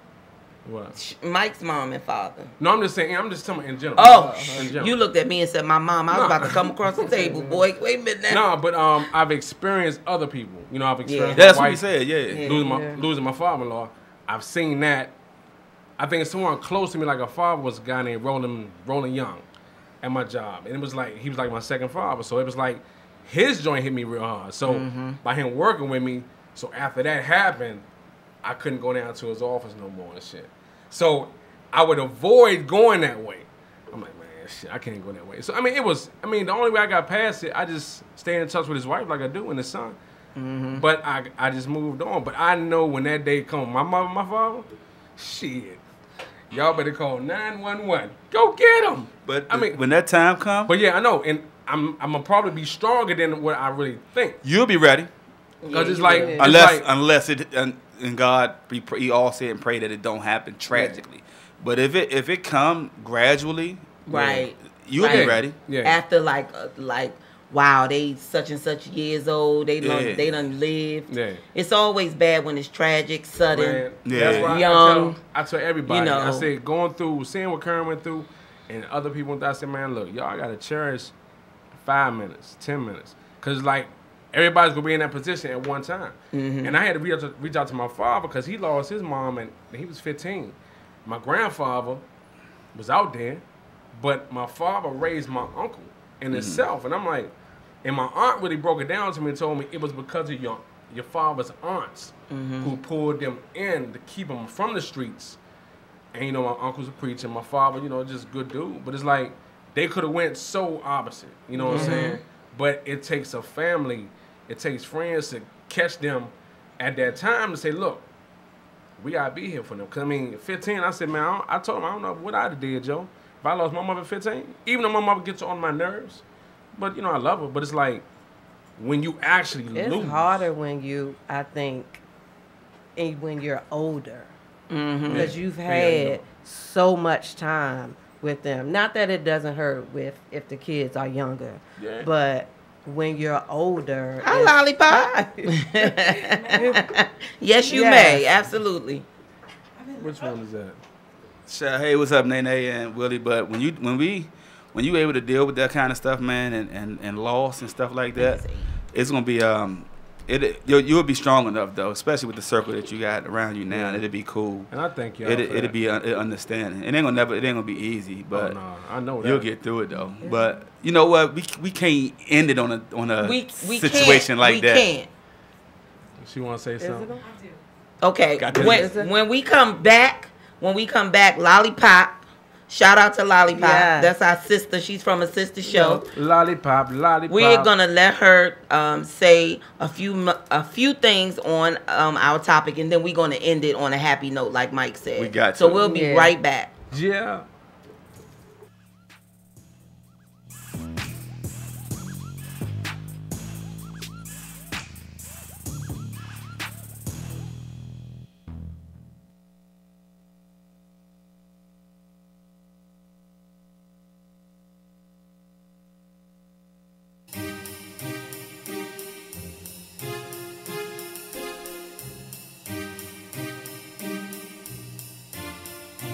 What? Mike's mom and father. No, I'm just saying. I'm just talking in general. Oh, in general. you looked at me and said, "My mom." I was about to come across the table, boy. Wait a minute now. No, but I've experienced other people. You know, I've experienced That's my what wife he said. Yeah. losing my father-in-law. I've seen that. I think someone close to me, like a father, was a guy named Roland Young, at my job, and it was like he was like my second father. So it was like his joint hit me real hard. So by him working with me, so after that happened, I couldn't go down to his office no more and shit. So I would avoid going that way. I'm like, man, shit, I can't go that way. So the only way I got past it, I just stay in touch with his wife like I do and his son. But I just moved on. But I know when that day comes, my mother, my father, shit, y'all better call 911. Go get him. But when that time comes, but yeah, I know, and I'm gonna probably be stronger than what I really think. You'll be ready. Because it's like unless it and God, we all say and pray that it don't happen tragically. But if it come gradually, right, you'll be ready. Yeah. After like wow, they such and such years old, they done lived. Yeah. It's always bad when it's tragic, sudden, That's why young. I tell everybody, you know, I say seeing what Karen went through, and other people, I say, man, look, y'all gotta cherish 5 minutes, 10 minutes, cause like everybody's gonna be in that position at one time. And I had to reach out to my father because he lost his mom and he was 15. My grandfather was out there, but my father raised my uncle in himself, and I'm like, and my aunt really broke it down to me and told me it was because of your father's aunts who pulled them in to keep them from the streets. And you know, my uncle's a preacher, my father, you know, just good dude. But it's like they could have went so opposite, you know what I'm saying? But it takes a family, it takes friends to catch them at that time to say, look, we gotta be here for them. Cause 15, I said, man, I told him I don't know what I'd have did, Joe. If I lost my mother at 15, even though my mother gets on my nerves, but you know I love her. But it's like when you actually lose, it's harder when when you're older, because you've had so much time with them. Not that it doesn't hurt if the kids are younger, but when you're older, I lollipop. Yes, you may. Absolutely. Which one is that? Hey, what's up, Nene and Willie? But when you able to deal with that kind of stuff, man, and loss and stuff like that, it's gonna be you'll be strong enough though, especially with the circle that you got around you now. It'll be cool. And I thank you. It'll be understanding. It ain't gonna be easy, but I know that. You'll get through it though. Yeah. But you know what? We can't end it on a situation like that. We can't. She want to say something? Okay. When we come back, Lollipop. Shout out to Lollipop. Yeah. That's our sister. She's from a sister show. Lollipop. We're gonna let her say a few things on our topic, and then we're gonna end it on a happy note, like Mike said. We got so we'll be right back. Yeah.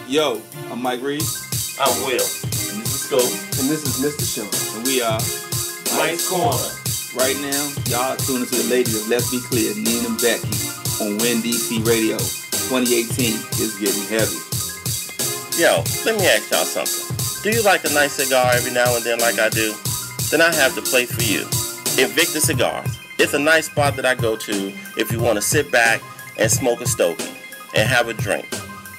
Yo, I'm Mike Reed. I'm Will. And this is Scope. And this is Mr. Show. And we are Mike's Corner. Right now, y'all tuning to the ladies of Let's Be Clear, Nina and Becky, on Win DC Radio. 2018 is getting heavy. Yo, let me ask y'all something. Do you like a nice cigar every now and then like I do? Then I have the place for you. Invictus Cigars. It's a nice spot that I go to if you want to sit back and smoke a stogie and have a drink.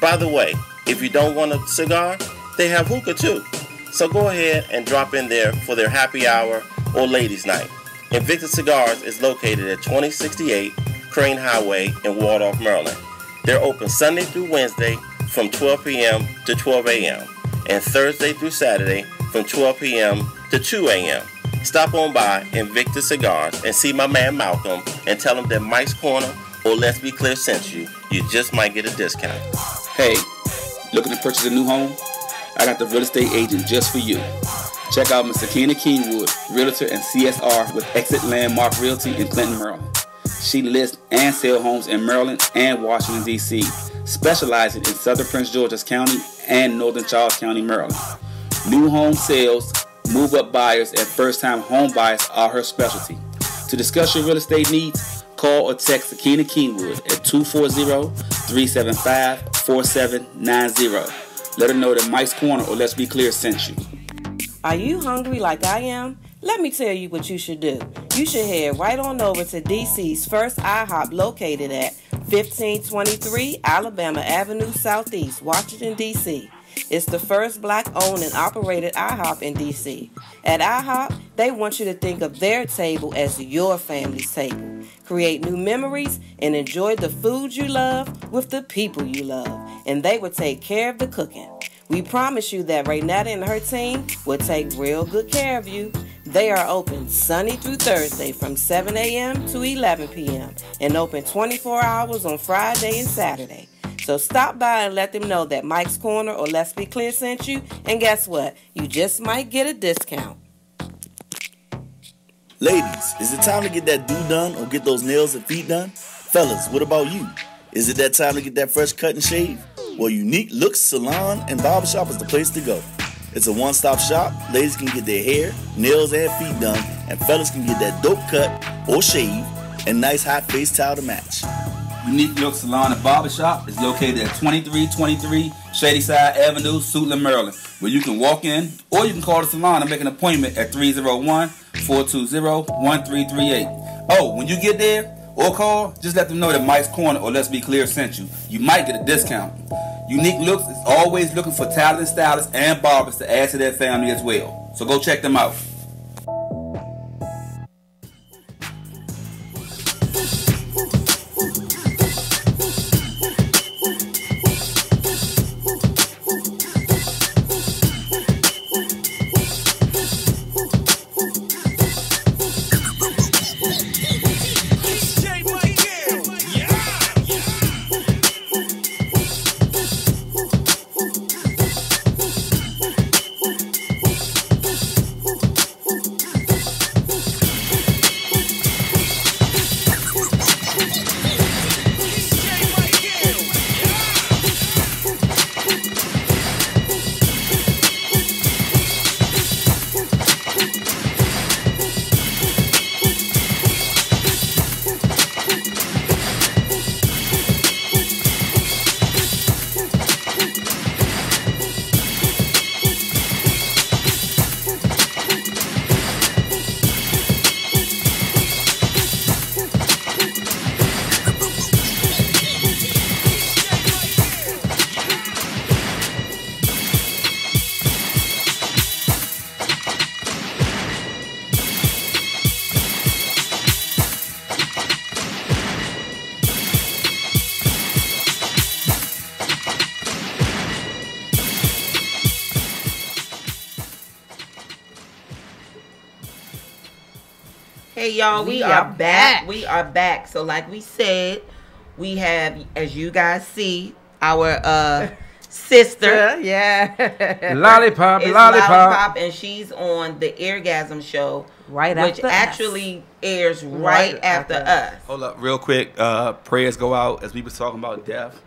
By the way, if you don't want a cigar, they have hookah too. So go ahead and drop in there for their happy hour or ladies' night. Invictus Cigars is located at 2068 Crane Highway in Waldorf, Maryland. They're open Sunday through Wednesday from 12 p.m. to 12 a.m. and Thursday through Saturday from 12 p.m. to 2 a.m. Stop on by Invictus Cigars and see my man Malcolm and tell him that Mike's Corner or Let's Be Clear sent you. You just might get a discount. Hey, looking to purchase a new home? I got the real estate agent just for you. Check out Mr. Keena Keenwood, Realtor and CSR with Exit Landmark Realty in Clinton, Maryland. She lists and sells homes in Maryland and Washington, D.C. specializing in Southern Prince George's County and Northern Charles County, Maryland. New home sales, move-up buyers, and first-time home buyers are her specialty. To discuss your real estate needs, call or text Sakina Kingwood at 240-375-4790. Let her know that Mike's Corner or Let's Be Clear sent you. Are you hungry like I am? Let me tell you what you should do. You should head right on over to DC's first IHOP located at 1523 Alabama Avenue Southeast, Washington, D.C. It's the first Black-owned and operated IHOP in D.C. At IHOP, they want you to think of their table as your family's table. Create new memories and enjoy the food you love with the people you love. And they will take care of the cooking. We promise you that Raynetta and her team will take real good care of you. They are open Sunday through Thursday from 7 a.m. to 11 p.m. and open 24 hours on Friday and Saturday. So stop by and let them know that Mike's Corner or Let's Be Clear sent you. And guess what? You just might get a discount. Ladies, is it time to get that do done or get those nails and feet done? Fellas, what about you? Is it that time to get that fresh cut and shave? Well, Unique Looks Salon and Barbershop is the place to go. It's a one-stop shop. Ladies can get their hair, nails, and feet done, and fellas can get that dope cut or shave and nice hot face towel to match. Unique Look Salon and Barbershop is located at 2323 Shadyside Avenue, Suitland, Maryland, where you can walk in or you can call the salon and make an appointment at 301-420-1338. Oh, when you get there or call, just let them know that Mike's Corner or Let's Be Clear sent you. You might get a discount. Unique Looks is always looking for talented stylists and barbers to add to their family as well. So go check them out. Hey y'all, we are back. We are back. So like we said, we have, as you guys see, our sister. Yeah. Lollipop, It's Lollipop. and she's on the Eargasm show, Right which after us. actually airs right after us. Hold up, real quick. Prayers go out as we was talking about death.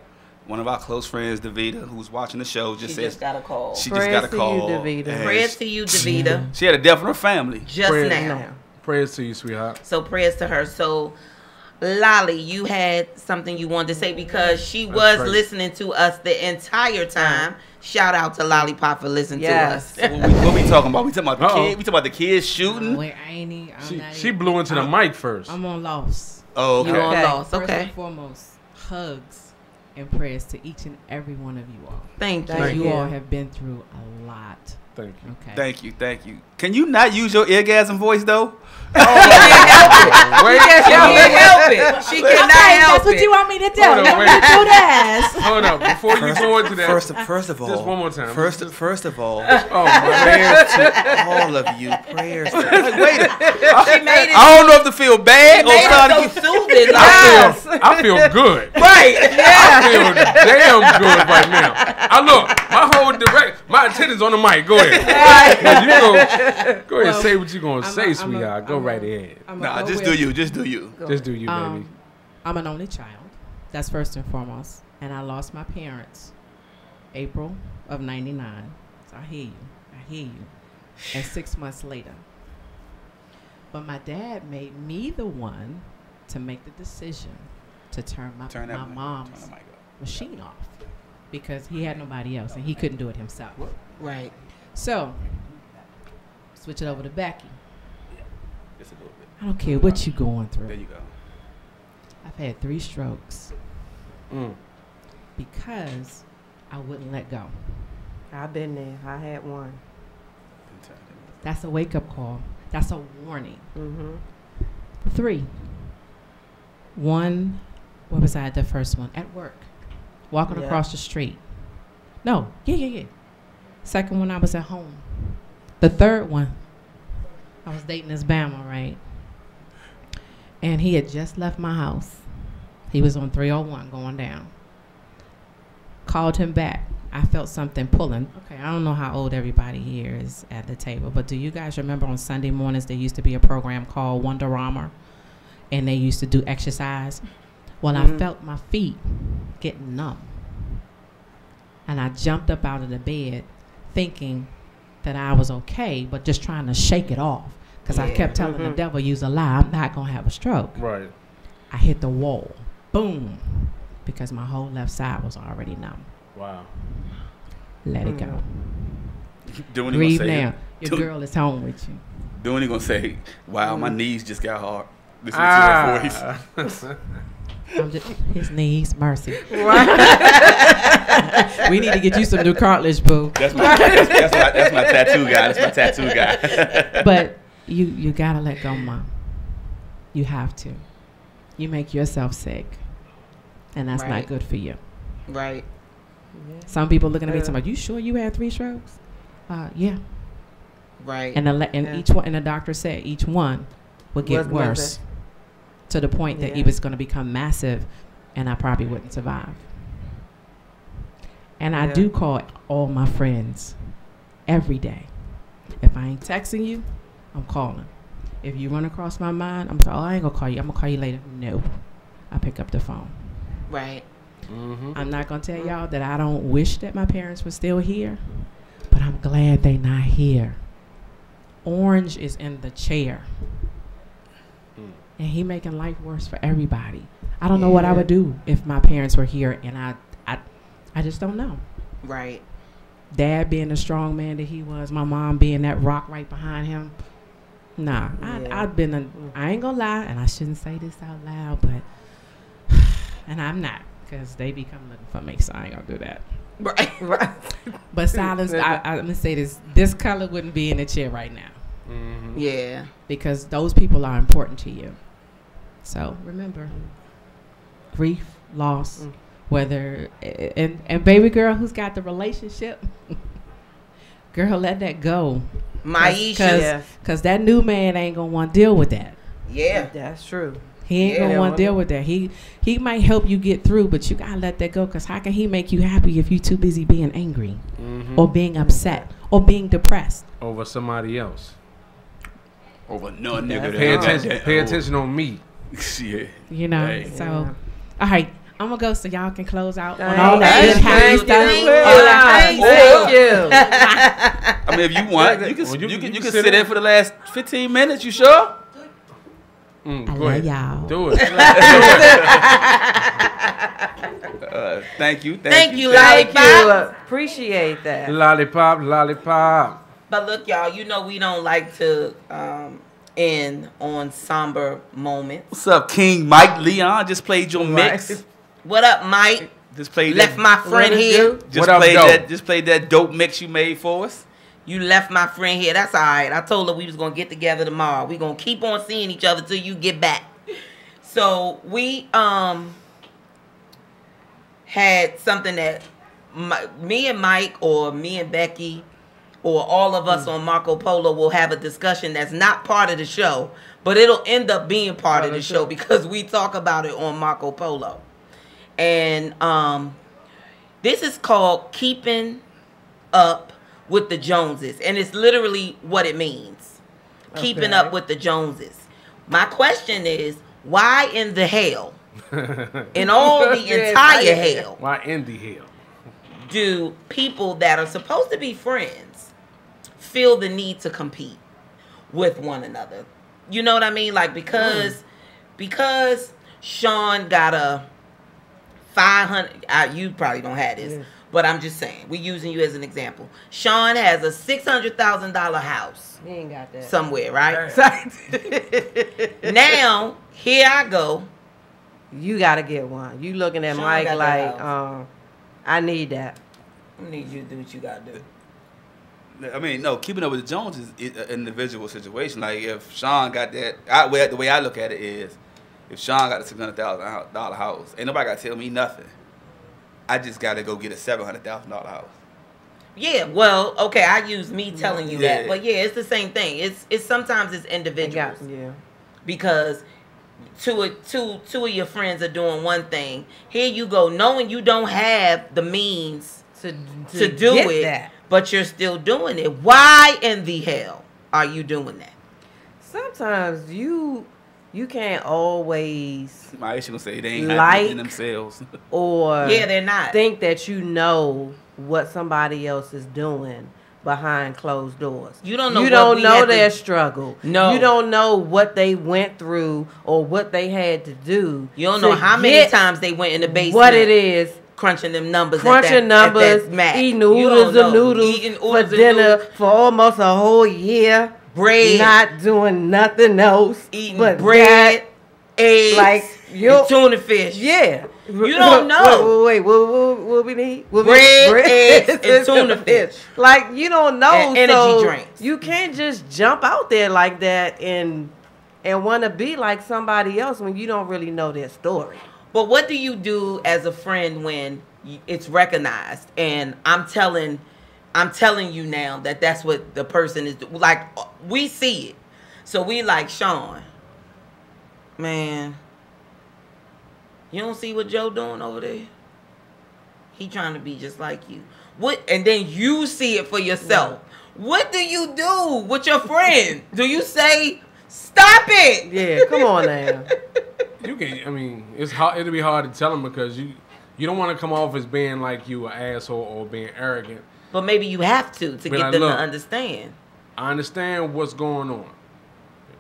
One of our close friends, Davita, who's watching the show, She just got a call. She just got a call. Prayers to you, Davita. She had a death in her family. Just now. Prayers to you, sweetheart. So prayers to her. So, Lolly, you had something you wanted to say because she was listening to us the entire time. Shout out to Lollipop for listening to us. What we talking about? We talking about the kid? We talking about the kids shooting? Wait, I ain't even. She blew into the mic first. I'm on loss. Oh, okay. You on loss? First Okay. and foremost, hugs and prayers to each and every one of you all. Thank you. You all have been through a lot. Thank you. Okay. Thank you, thank you. Can you not use your Eargasm voice though? She can't help it. She cannot help That's what it. you want me to do. Hold on, wait. Do that. Hold up, before you go into that. First of all, just one more time. First of all, Oh my prayers to all of you. Prayers. To, wait, She made it. I don't know if to feel bad or Made trying it to so get. soothing. I feel good. Right. I feel damn good right now. My attention's on the mic. Go ahead. You go ahead and say what you're gonna say, sweetheart. Go right ahead. Nah, just do you. Just do you. Just do you, baby. I'm an only child. That's first and foremost. And I lost my parents April of 99. So I hear you. And 6 months later. But my dad made me the one to make the decision to turn my mom's machine off. Because he had nobody else and he couldn't do it himself. Right. So, switch it over to Becky. Just a little bit. I don't care what you're going through. There you go. I've had 3 strokes. Because I wouldn't let go. I've been there. I had one. That's a wake-up call. That's a warning. 3. 1, where was I at the first one? At work. Walking across the street. No, yeah. Second one, I was at home. The third one, I was dating this Bama, right? And he had just left my house. He was on 301 going down. Called him back. I felt something pulling. Okay, I don't know how old everybody here is at the table, but do you guys remember on Sunday mornings there used to be a program called Wonderama, and they used to do exercise? Well, I felt my feet getting numb, and I jumped up out of the bed thinking that I was okay, but just trying to shake it off because I kept telling the devil, "You's a lie. I'm not gonna have a stroke." Right. I hit the wall, boom, because my whole left side was already numb. Wow. Let it go. Doing Breathe now. Your girl is home with you. Doing gonna say, "Wow, my knees just got hard." Listen to that voice. I'm just, his knees, mercy. We need to get you some new cartilage, boo. That's my tattoo guy. That's my tattoo guy. But you gotta let go, Mom. You have to. You make yourself sick, and that's not good for you. Right. Some people looking at me talking about, "You sure you had 3 strokes?" Yeah. Right. And each one, and the doctor said each one would get worse to the point that it was going to become massive, and I probably wouldn't survive. And I do call all my friends every day. If I ain't texting you, I'm calling. If you run across my mind, I'm saying, "Oh, I ain't gonna call you. I'm gonna call you later." No, I pick up the phone. Right. I'm not gonna tell y'all that I don't wish that my parents were still here, but I'm glad they not here. Orange is in the chair, and he making life worse for everybody. I don't know what I would do if my parents were here, and I just don't know. Right. Dad being the strong man that he was, my mom being that rock right behind him. Nah, I've been I ain't gonna lie, and I shouldn't say this out loud, but and I'm not. Because they be coming looking for me, so I ain't gonna do that. Right. But silence, I'm gonna say this color wouldn't be in the chair right now. Yeah. Because those people are important to you. So remember, grief, loss, whether, and baby girl who's got the relationship, girl, let that go. Maisha. Because that new man ain't gonna want to deal with that. Yeah. That's true. He ain't gonna want to deal with that. He might help you get through, but you gotta let that go. Cause how can he make you happy if you too busy being angry, or being upset, or being depressed over somebody else? Over no nigga. Pay attention on me. Yeah. You know. Hey. So, all right, I'm gonna go so y'all can close out on Thank all that you. good happy stuff. Thank you. I mean, if you want, you can sit there for the last 15 minutes. You sure? I Go love ahead. y'all. Do it. Thank you. Thank you, Thank you. Lollipop. Appreciate that. Lollipop. But look, y'all, you know we don't like to end on somber moments. What's up, King Mike Leon? Just played your mix. What up, Mike? Just played Left my friend here. Just played that dope mix you made for us. You left my friend here. That's all right. I told her we was going to get together tomorrow. We going to keep on seeing each other till you get back. So we had something that me and Mike or me and Becky or all of us on Marco Polo will have a discussion that's not part of the show, but it'll end up being part of the show because we talk about it on Marco Polo. And this is called Keeping Up with the Joneses, and it's literally what it means. Keeping up with the Joneses. My question is, why in the hell in all the entire hell, why in the hell do people that are supposed to be friends feel the need to compete with one another? You know what I mean? Like, because Sean got a 500, you probably don't have this, but I'm just saying, we're using you as an example. Sean has a $600,000 house. He ain't got that. Somewhere, right? Now, here I go. You got to get one. You looking at Sean Mike got that like, I need that. I need you to do what you got to do. I mean, no, keeping up with the Joneses is an individual situation. Like, if Sean got that, the way I look at it is, if Sean got a $600,000 house, ain't nobody got to tell me nothing. I just got to go get a $700,000 house. Yeah, well, okay, I use me telling you that, but yeah, it's the same thing. It's sometimes it's individuals. Because two of your friends are doing one thing. Here you go, knowing you don't have the means to do it, that. But you're still doing it. Why in the hell are you doing that? Sometimes you can't always My issue gonna say they ain't like in themselves. Or yeah, they're not. Think that you know what somebody else is doing behind closed doors. You don't know. You don't know their struggle. No. You don't know what they went through or what they had to do. You don't know how many times they went in the basement. What it is. Crunching them numbers. Eating noodles and noodles for dinner for almost a whole year. Bread. Not doing nothing else. Eating but bread, eggs, like tuna fish. Yeah. You don't know. Wait, what we need? Bread, eggs, and tuna fish. Like, you don't know. And energy drinks. You can't just jump out there like that and want to be like somebody else when you don't really know their story. But what do you do as a friend when it's recognized? And I'm telling you now that that's what the person is doing. Like, we see it. So we like, Sean, man, you don't see what Joe doing over there? He trying to be just like you. What? And then you see it for yourself. Yeah. What do you do with your friend? Do you say, stop it? Yeah, come on now. You can. I mean, it's hard. It'll be hard to tell them because you don't want to come off as being like you an asshole or being arrogant. But maybe you have to get like, them look, to understand. I understand what's going on.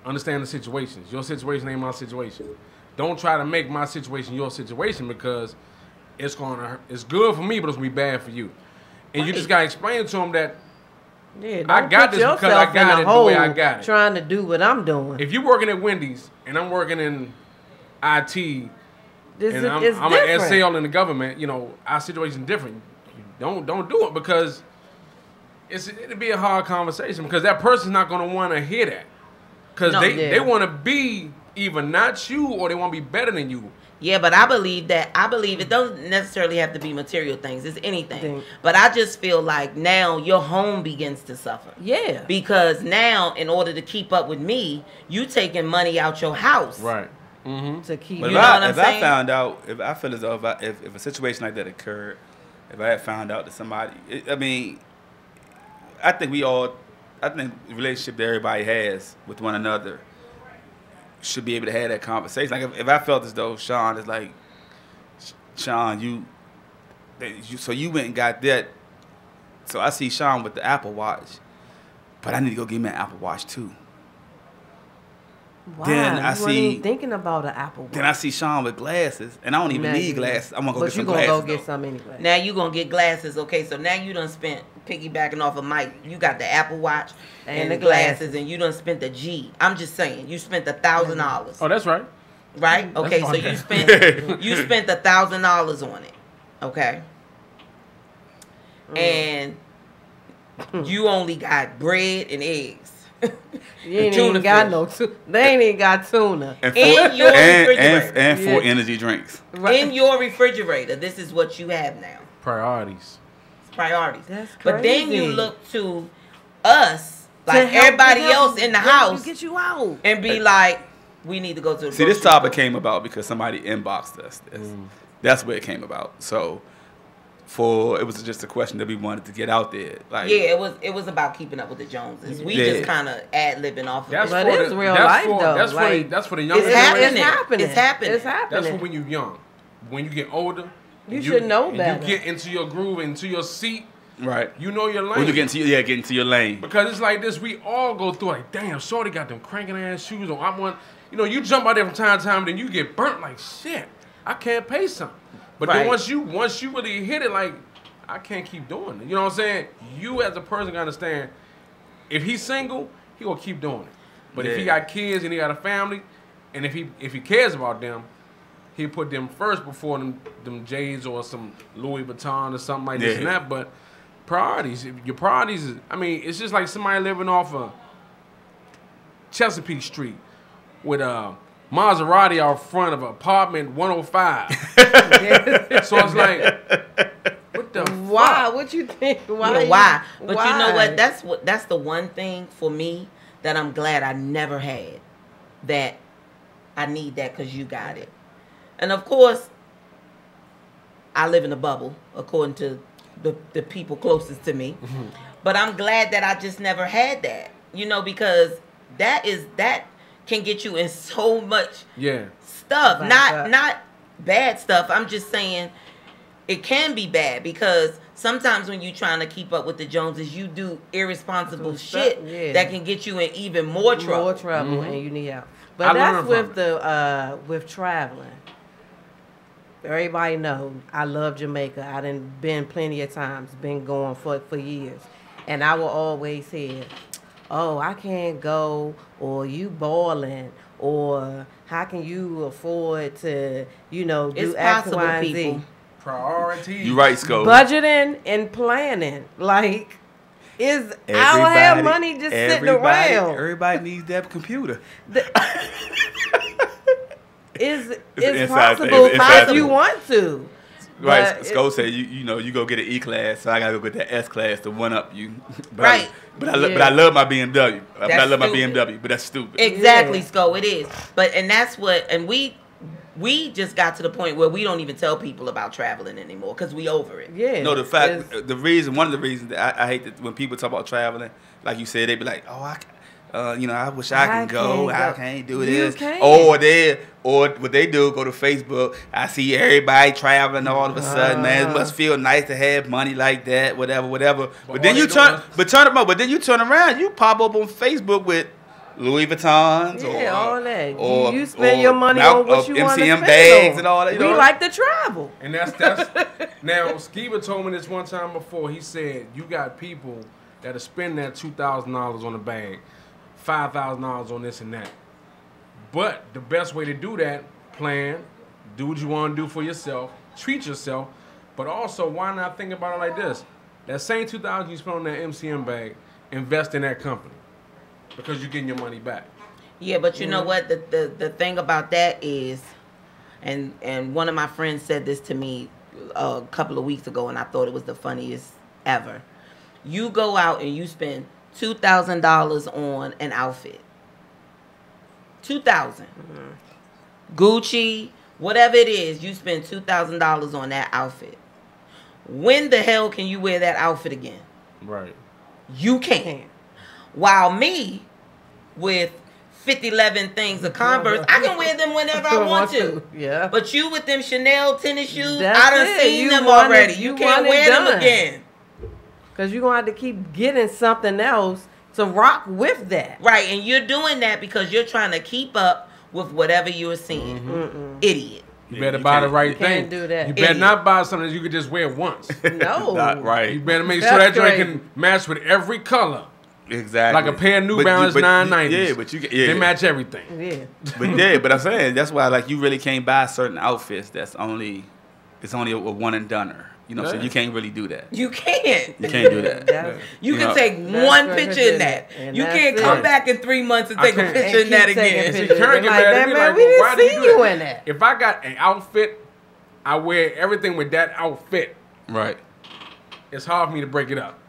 Understand the situations. Your situation ain't my situation. Don't try to make my situation your situation because it's good for me, but it's gonna be bad for you. And you just gotta explain to them that I got this because I got it the way I got it. Trying to do what I'm doing. If you're working at Wendy's and I'm working in IT, and I'm an SL in the government, you know, our situation's different. Don't do it because it'll be a hard conversation because that person's not gonna want to hear that because they want to be either not you or they want to be better than you. Yeah, but I believe it doesn't necessarily have to be material things. It's anything. But I just feel like now your home begins to suffer. Yeah. Because now, in order to keep up with me, you taking money out your house. Right. Mm-hmm. To keep. But you know what I'm saying? I found out, if I feel as though if a situation like that occurred, if I had found out that somebody, I think the relationship that everybody has with one another should be able to have that conversation. Like if I felt as though Sean is like, Sean, you went and got that. So I see Sean with the Apple Watch, but I need to go get me an Apple Watch too. Wow, then I see thinking about an Apple Watch. Then I see Sean with glasses, and I don't even need glasses. I'm gonna go get some glasses. But you gonna go get some anyway. Now you gonna get glasses, okay? So now you done spent piggybacking off of Mike. You got the Apple Watch and the glasses, and you done spent the G. I'm just saying, you spent $1,000. Oh, that's right. Right? Okay, so you spent $1,000 on it, okay? And you only got bread and eggs. You ain't even got no tuna. They ain't even got tuna. And and 4 energy drinks. In your refrigerator, this is what you have now. Priorities. Priorities. That's crazy. But then you look to us, like everybody else in the house, get you out, and be like, we need to go to the See, this topic came about because somebody inboxed us this. That's where it came about. So it was just a question that we wanted to get out there. Like, yeah, it was about keeping up with the Joneses. We just kind of ad-libbing off of it. But it's real life, though. That's for the younger generation. It's happening. That's for when you're young. When you get older, you should know better. You get into your groove, into your seat. Right. You know your lane. When you get into your lane. Because it's like this, we all go through like, damn, shorty got them cranking ass shoes on. You jump out there from time to time, and then you get burnt like shit. I can't pay something. But then once you really hit it, like, I can't keep doing it. You know what I'm saying? You as a person gotta understand, if he's single, he gonna keep doing it. But if he got kids and he got a family, and if he cares about them, he put them first before them J's or some Louis Vuitton or something like this and that. But priorities, your priorities is, I mean, it's just like somebody living off of Chesapeake Street with a Maserati out front of apartment 105. So it's like, what the why? fuck? What you think? Why? But you know what? That's the one thing for me that I'm glad I never had. That I need that because you got it. And of course, I live in a bubble, according to the people closest to me. Mm-hmm. But I'm glad that I just never had that. Because that can get you in so much stuff. Not bad stuff. I'm just saying it can be bad because sometimes when you're trying to keep up with the Joneses, you do irresponsible shit that can get you in even more trouble. And you need help. But that's with traveling. Everybody know I love Jamaica. I done been plenty of times, been going for years. And I will always hear, oh, I can't go, or you balling, or how can you afford to, do X, Y, and Z. Priorities. You right, Sco. Budgeting and planning. Like, I don't have money just sitting around. Everybody needs that computer. It's possible if you want to. Right, Sco said you go get an E-Class, so I gotta go get that S-Class to one up you. Right. But I love my BMW. I love my BMW, but that's stupid. Exactly, Sco, it is. And that's what, and we just got to the point where we don't even tell people about traveling anymore because we over it. Yeah. No, one of the reasons that I hate that when people talk about traveling, like you said, they be like, oh, I wish I can go. I can't do this. Or what they do, go to Facebook. I see everybody traveling all of a sudden, man. It must feel nice to have money like that, whatever. But then you turn around, you pop up on Facebook with Louis Vuittons, all that. You spend your money on what you want to spend bags on. And all that. We like to travel. And that's now. Skiba told me this one time before. He said you got people that'll spend that $2,000 on a bag, $5,000 on this and that. But the best way to do that, plan, do what you want to do for yourself, treat yourself, but also why not think about it like this? That same $2,000 you spent on that MCM bag, invest in that company because you're getting your money back. Yeah, but you know what? The thing about that is, and one of my friends said this to me a couple of weeks ago, and I thought it was the funniest ever. You go out and you spend $2,000 on an outfit. $2,000. Gucci, whatever it is, you spend $2,000 on that outfit. When the hell can you wear that outfit again? Right. You can't. While me, with 11 things of Converse, I can wear them whenever I want to. Yeah. But you with them Chanel tennis shoes, I done seen them already. You can't wear them again. Because you're going to have to keep getting something else to rock with that. Right, and you're doing that because you're trying to keep up with whatever you're seeing. Mm-mm. Idiot. You better buy the right thing. Can't do that. You better not buy something that you can just wear once. No. Not right. You better make sure that joint can match with every color. Exactly. Like a pair of New Balance 990s. Yeah, but they match everything. Yeah. But I'm saying that's why you really can't buy certain outfits it's only a one and doneer. So you can't really do that. You can't. You can't do that. You can take one picture in that. You can't come back in 3 months and take a picture in that again. See, Karen get mad at me like, we didn't why see do you in that. If I got an outfit, I wear everything with that outfit. Right. It's hard for me to break it up.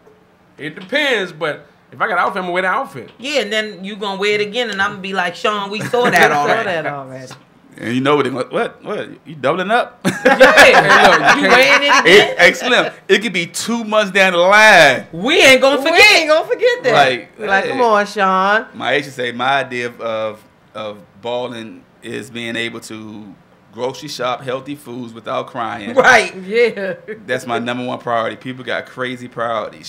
It depends, but if I got an outfit, I'm going to wear the outfit. Yeah, and then you going to wear it again, and I'm going to be like, Sean, we saw that already. And you know what? You doubling up? Yeah. You weighing it again? Hey, Slim, it could be 2 months down the line. We ain't gonna forget. We ain't gonna forget that. Like, come on, Sean. My age should say my idea of balling is being able to grocery shop healthy foods without crying. Right. Yeah. That's my number one priority. People got crazy priorities.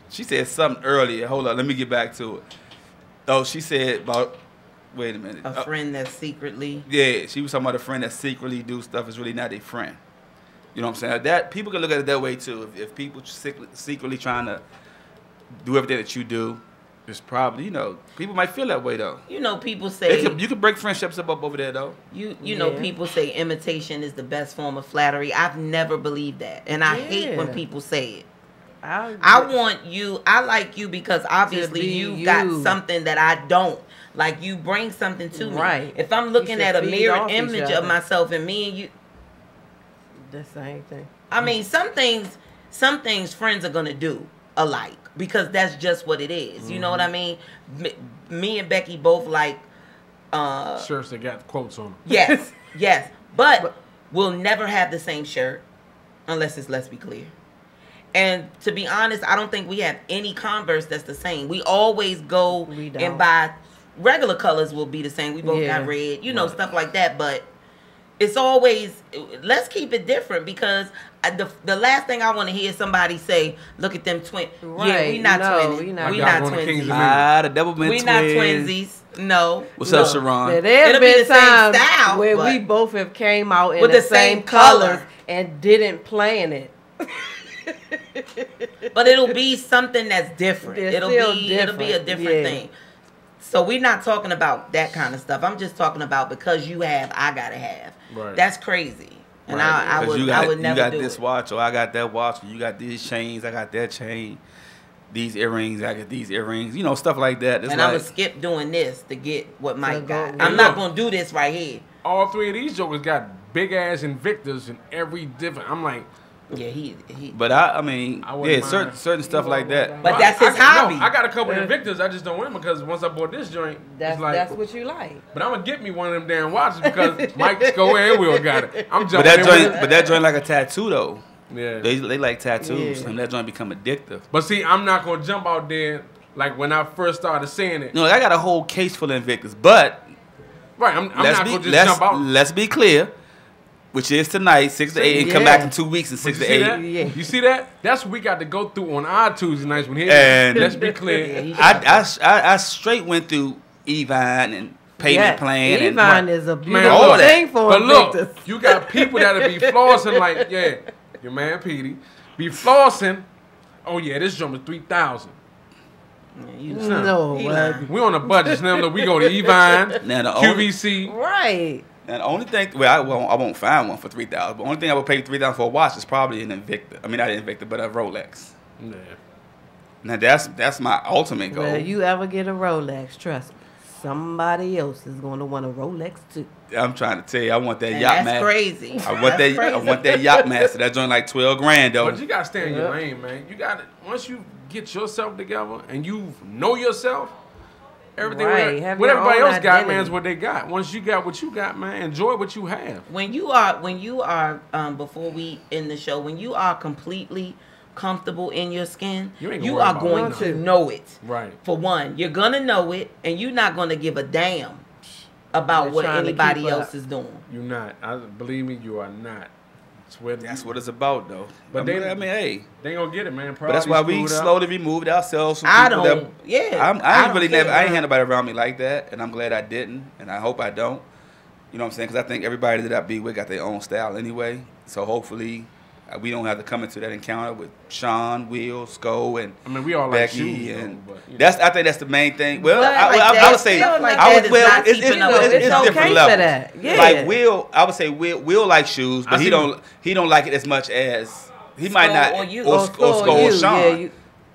She said something earlier. Hold on, let me get back to it. Oh, she said about. Wait a minute. A friend that's secretly. Yeah, she was talking about a friend that secretly do stuff is really not a friend. You know what I'm saying? That people can look at it that way too. If people secretly trying to do everything that you do, it's probably people might feel that way though. People say you can break friendships up over there though. You know people say imitation is the best form of flattery. I've never believed that, and I hate when people say it. I want you. I like you because obviously you got something that I don't. Like you bring something to me. Right. If I'm looking at a mirror image of myself and me and you, the same thing. I mean, some things friends are gonna do alike because that's just what it is. You know what I mean? Me and Becky both like shirts that got quotes on them. Yes, yes. But we'll never have the same shirt unless it's Let's Be Clear. And to be honest, I don't think we have any Converse that's the same. We always go and buy regular colors will be the same. We both got red, stuff like that. But it's always, let's keep it different because the last thing I want to hear is somebody say, look at them twins. Right. Yeah, we not twins. We not twinsies. The double twins. We not twinsies. No. What's up, Sharon? There's been the same times style, where we both have came out in with the same colors and didn't plan it. But it'll be something that's different. It'll be a different thing. So we're not talking about that kind of stuff. I'm just talking about because you have, I gotta have. Right. That's crazy. And right. I would never do it. You got this watch, or I got that watch, or you got these chains, I got that chain. These earrings, I got these earrings. Stuff like that. It's I'm gonna skip doing this to get what Mike got. I'm not gonna do this right here. All three of these jokers got big ass Invictus and every different. I'm like. Yeah, he. But I mean, certain stuff like that. But that's his hobby. I got a couple of Invictus. I just don't wear them because once I bought this joint, that's what you like. But I'm gonna get me one of them damn watches because Mike Sco and Will got it. I'm jumping. But that joint like a tattoo though. Yeah, they like tattoos, and that joint become addictive. But see, I'm not gonna jump out there like when I first started saying it. No, I got a whole case full of Invictus, but right, I'm not gonna just jump out. Let's be clear. Which is tonight, 6 to 8, and come back in 2 weeks and 6 to 8. You see that? That's what we got to go through on our Tuesday nights when let's be clear. I straight went through Evine and payment plan. Evine is a beautiful thing for But look, you got people that'll be flossing like, your man Petey, be flossing. Oh yeah, this jump is 3,000. No, we on a budget. Now we go to Evine, QVC, right. And the only thing, I won't find one for 3,000. But the only thing I would pay 3,000 for a watch is probably an Invicta. I mean, not an Invicta, but a Rolex. Yeah. Now that's my ultimate goal. Well, you ever get a Rolex, trust me, somebody else is going to want a Rolex too. I'm trying to tell you, I want that yacht master. That's crazy. I want that yacht master. That joint like $12,000 though. But you gotta stay in your lane, man. You got to once you get yourself together and you know yourself. Everything what everybody else got, man, is what they got. Once you got what you got, man, enjoy what you have. When you are before we end the show, when you are completely comfortable in your skin, you are going to know it. Right. For one, you're gonna know it, and you're not gonna give a damn about what anybody else is doing. You're not. Believe me, you are not. That's what it's about, though. But they ain't gonna get it, man. But that's why we slowly removed ourselves from people I ain't had nobody around me like that, and I'm glad I didn't, and I hope I don't. You know what I'm saying? Because I think everybody that I be with got their own style anyway. So hopefully, we don't have to come into that encounter with Sean, Will, Sco, and we all Becky, like shoes, and though, I think that's the main thing. Well, I would say it's different levels. Yeah. Like Will, I would say Will like shoes, but he don't like it as much as he might not or Sco or Sean. Yeah,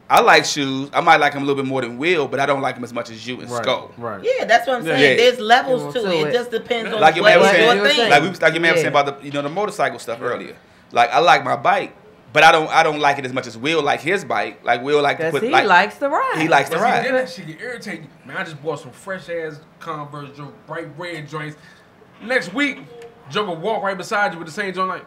I like shoes. I might like him a little bit more than Will, but I don't like him as much as you and Sco. Right. Yeah, that's what I'm saying. Yeah. There's levels to it. It just depends on like your man was saying. thing. Like your man was saying about the motorcycle stuff earlier. Like I like my bike, but I don't like it as much as Will like his bike. Like Will like to put he likes to ride. He likes to ride. That shit get irritating. Man, I just bought some fresh ass Converse, bright red joints. Next week, Joker walk right beside you with the same joint like.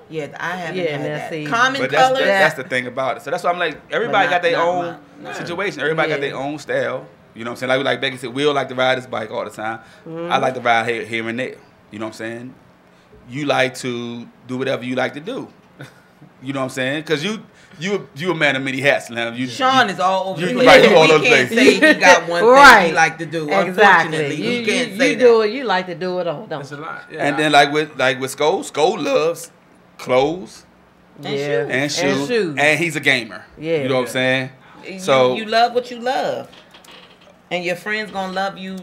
Yeah, I haven't had that. see. Common But colors. that's the thing about it. So that's why I'm like, everybody got their own not situation. Everybody got their own style. You know what I'm saying? Like Becky said, Will like to ride his bike all the time. I like to ride here and there. You know what I'm saying? You like to do whatever you like to do. You know what I'm saying? Because you a man of many hats now. Sean is all over the place. Right, you all He over the can't place. say he got one thing he like to do. Unfortunately, he can't say that. Do it. You like to do it all. Don't That's a lot. Yeah, And then like with Skol loves clothes and shoes. And he's a gamer. Yeah. You know what I'm saying? So you love what you love. And your friends gonna love you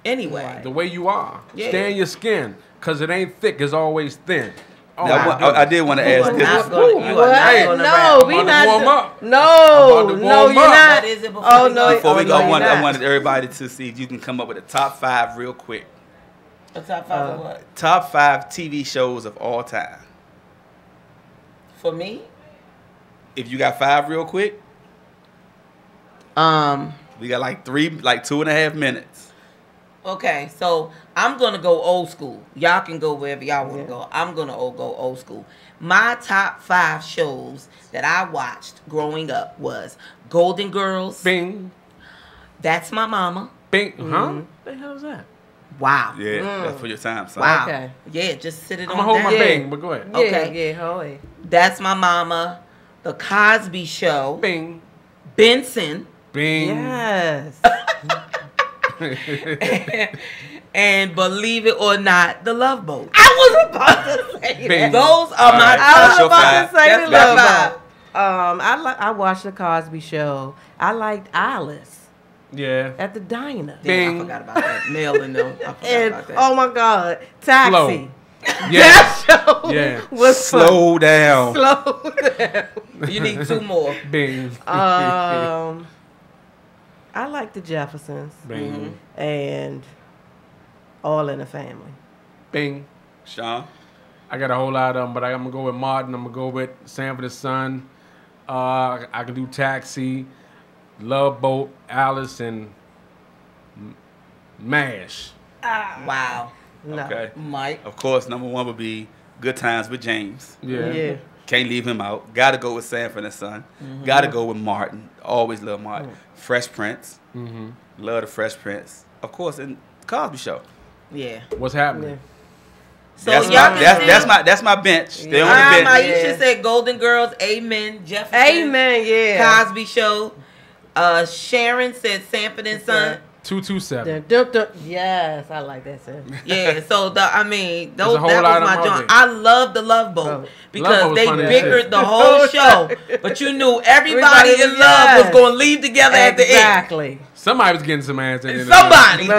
anyway. The way you are. Yeah. Stay in your skin. Because it ain't thick, it's always thin. Oh, now, I did want to ask this. No, we not. Warm up. No, you're not. What is it before Oh we no. Before we go, I not. wanted everybody to see if you can come up with a top 5 real quick. A top 5 of what? Top 5 TV shows of all time. For me? If you got 5 real quick, we got like 2.5 minutes. Okay, so I'm gonna go old school. Y'all can go wherever y'all want to go. I'm gonna go old school. My top 5 shows that I watched growing up was Golden Girls. Bing. That's My Mama. Bing. Huh? What the hell is that? Wow. Yeah, that's for your time, son. Wow. Okay. Yeah, just sit it I'm on going to hold down. my bing, but go ahead. Okay. Yeah, hold it. That's My Mama. The Cosby Show. Bing. Benson. Bing. Yes. And believe it or not, The Love Boat. I was about to say Bing. that. Those are my I was top about to say That's The my Love five. Boat. I watched The Cosby Show. I liked Alice Yeah. at the diner. Damn, I forgot about that. Mel and them. I forgot And about that. oh my God, Taxi. Slow. That Yeah. show Yeah. was Slow down. slow down. You need 2 more. Bing. I like the Jeffersons Bing. and All in the Family. Bing. Sean? I got a whole lot of them, but I'm going to go with Martin. I'm going to go with Sanford and Son. I can do Taxi, Love Boat, Alice, and MASH. Wow. No. Okay. Mike. Of course, number 1 would be Good Times with James. Yeah. Can't leave him out. Got to go with Sanford and Son. Got to go with Martin. Always love Martin. Fresh Prince. Love the Fresh Prince. Of course, and Cosby Show. Yeah. What's happening? So That's y'all that's my bench. They on the Mike, bench. you should say Golden Girls, Amen, Jefferson. Amen, yeah. Cosby Show. Sharon said Sanford and Son. 227. Yes, I like that, sir. Yeah, so those, a that whole was lot of my them out joint. there. I love the Love Boat Love Boat because was they funny as bickered shit. the whole show, but you knew everybody in love Yes. was going to leave together at the end. Exactly. Somebody was getting some ass in there. Somebody. Go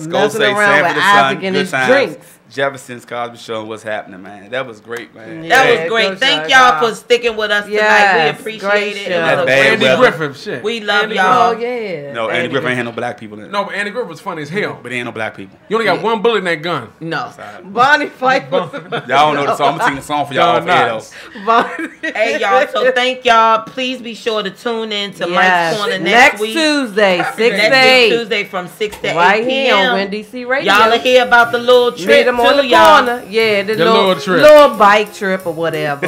Messing say around Sanford with and Son. Isaac and Good his Times. drinks. Jefferson's Cosby Show. What's happening, man? That was great, man. That Yeah, was great. go Thank Sean. y'all for sticking with us tonight. Yes, We appreciate great it. show. It was That a bad great Andy weather. Griffith shit. We love Andy y'all. Oh, yeah. No, Andy Griffith ain't had no black people in it. No, but Andy Griffith was funny as hell. But there ain't no black people. You only got one bullet in that gun. No. Bonnie Fife was Y'all don't know the song. I'm gonna sing the song for y'all off air, though. Bonnie. Hey, y'all. So thank y'all. Please be sure to tune in to Mike's Corner next week. Tuesday, 6 to Next 8. week, Tuesday from 6 to 8 Right p.m. here on Win DC Radio. Y'all will hear about the little Meet trip them on too, the y'all. corner. Yeah, the little trip. little bike trip or whatever.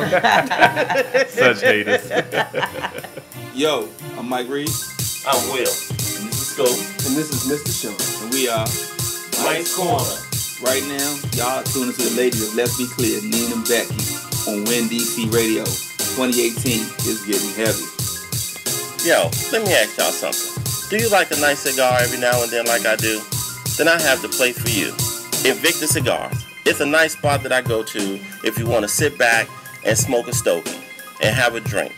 Such haters. Yo, I'm Mike Reed. I'm Will. And this is Scope. And this is Mr. Sean. And we are Mike's Corner. right now. Y'all tuning to the ladies of Let's Be Clear, Nina and Becky, on Win DC Radio. 2018 is getting heavy. Yo, let me ask y'all something. Do you like a nice cigar every now and then like I do? Then I have the place for you. Invictus Cigars. It's a nice spot that I go to if you want to sit back and smoke a stogie and have a drink.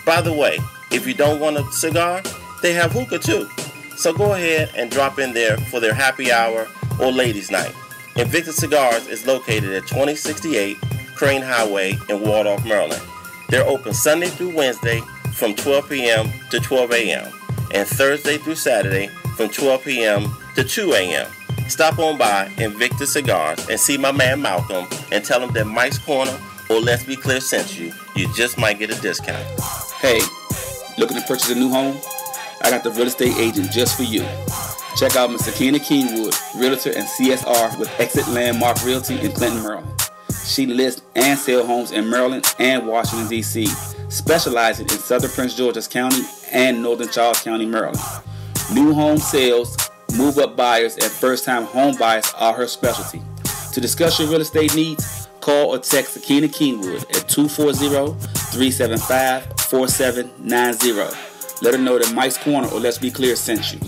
By the way, if you don't want a cigar, they have hookah too. So go ahead and drop in there for their happy hour or ladies' night. Invictus Cigars is located at 2068 Crane Highway in Waldorf, Maryland. They're open Sunday through Wednesday from 12 p.m. to 12 a.m. and Thursday through Saturday from 12 p.m. to 2 a.m. Stop on by Invictus Cigars and see my man Malcolm and tell him that Mike's Corner or Let's Be Clear sent you. You just might get a discount. Hey, looking to purchase a new home? I got the real estate agent just for you. Check out Ms. Sakina Kingwood, Realtor and CSR with Exit Landmark Realty in Clinton, Maryland. She lists and sells homes in Maryland and Washington, D.C., specializing in Southern Prince George's County and Northern Charles County, Maryland. New home sales, move-up buyers, and first-time home buyers are her specialty. To discuss your real estate needs, call or text Sakina Kingwood at 240-375-4790. Let her know that Mike's Corner or Let's Be Clear sent you.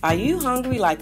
Are you hungry like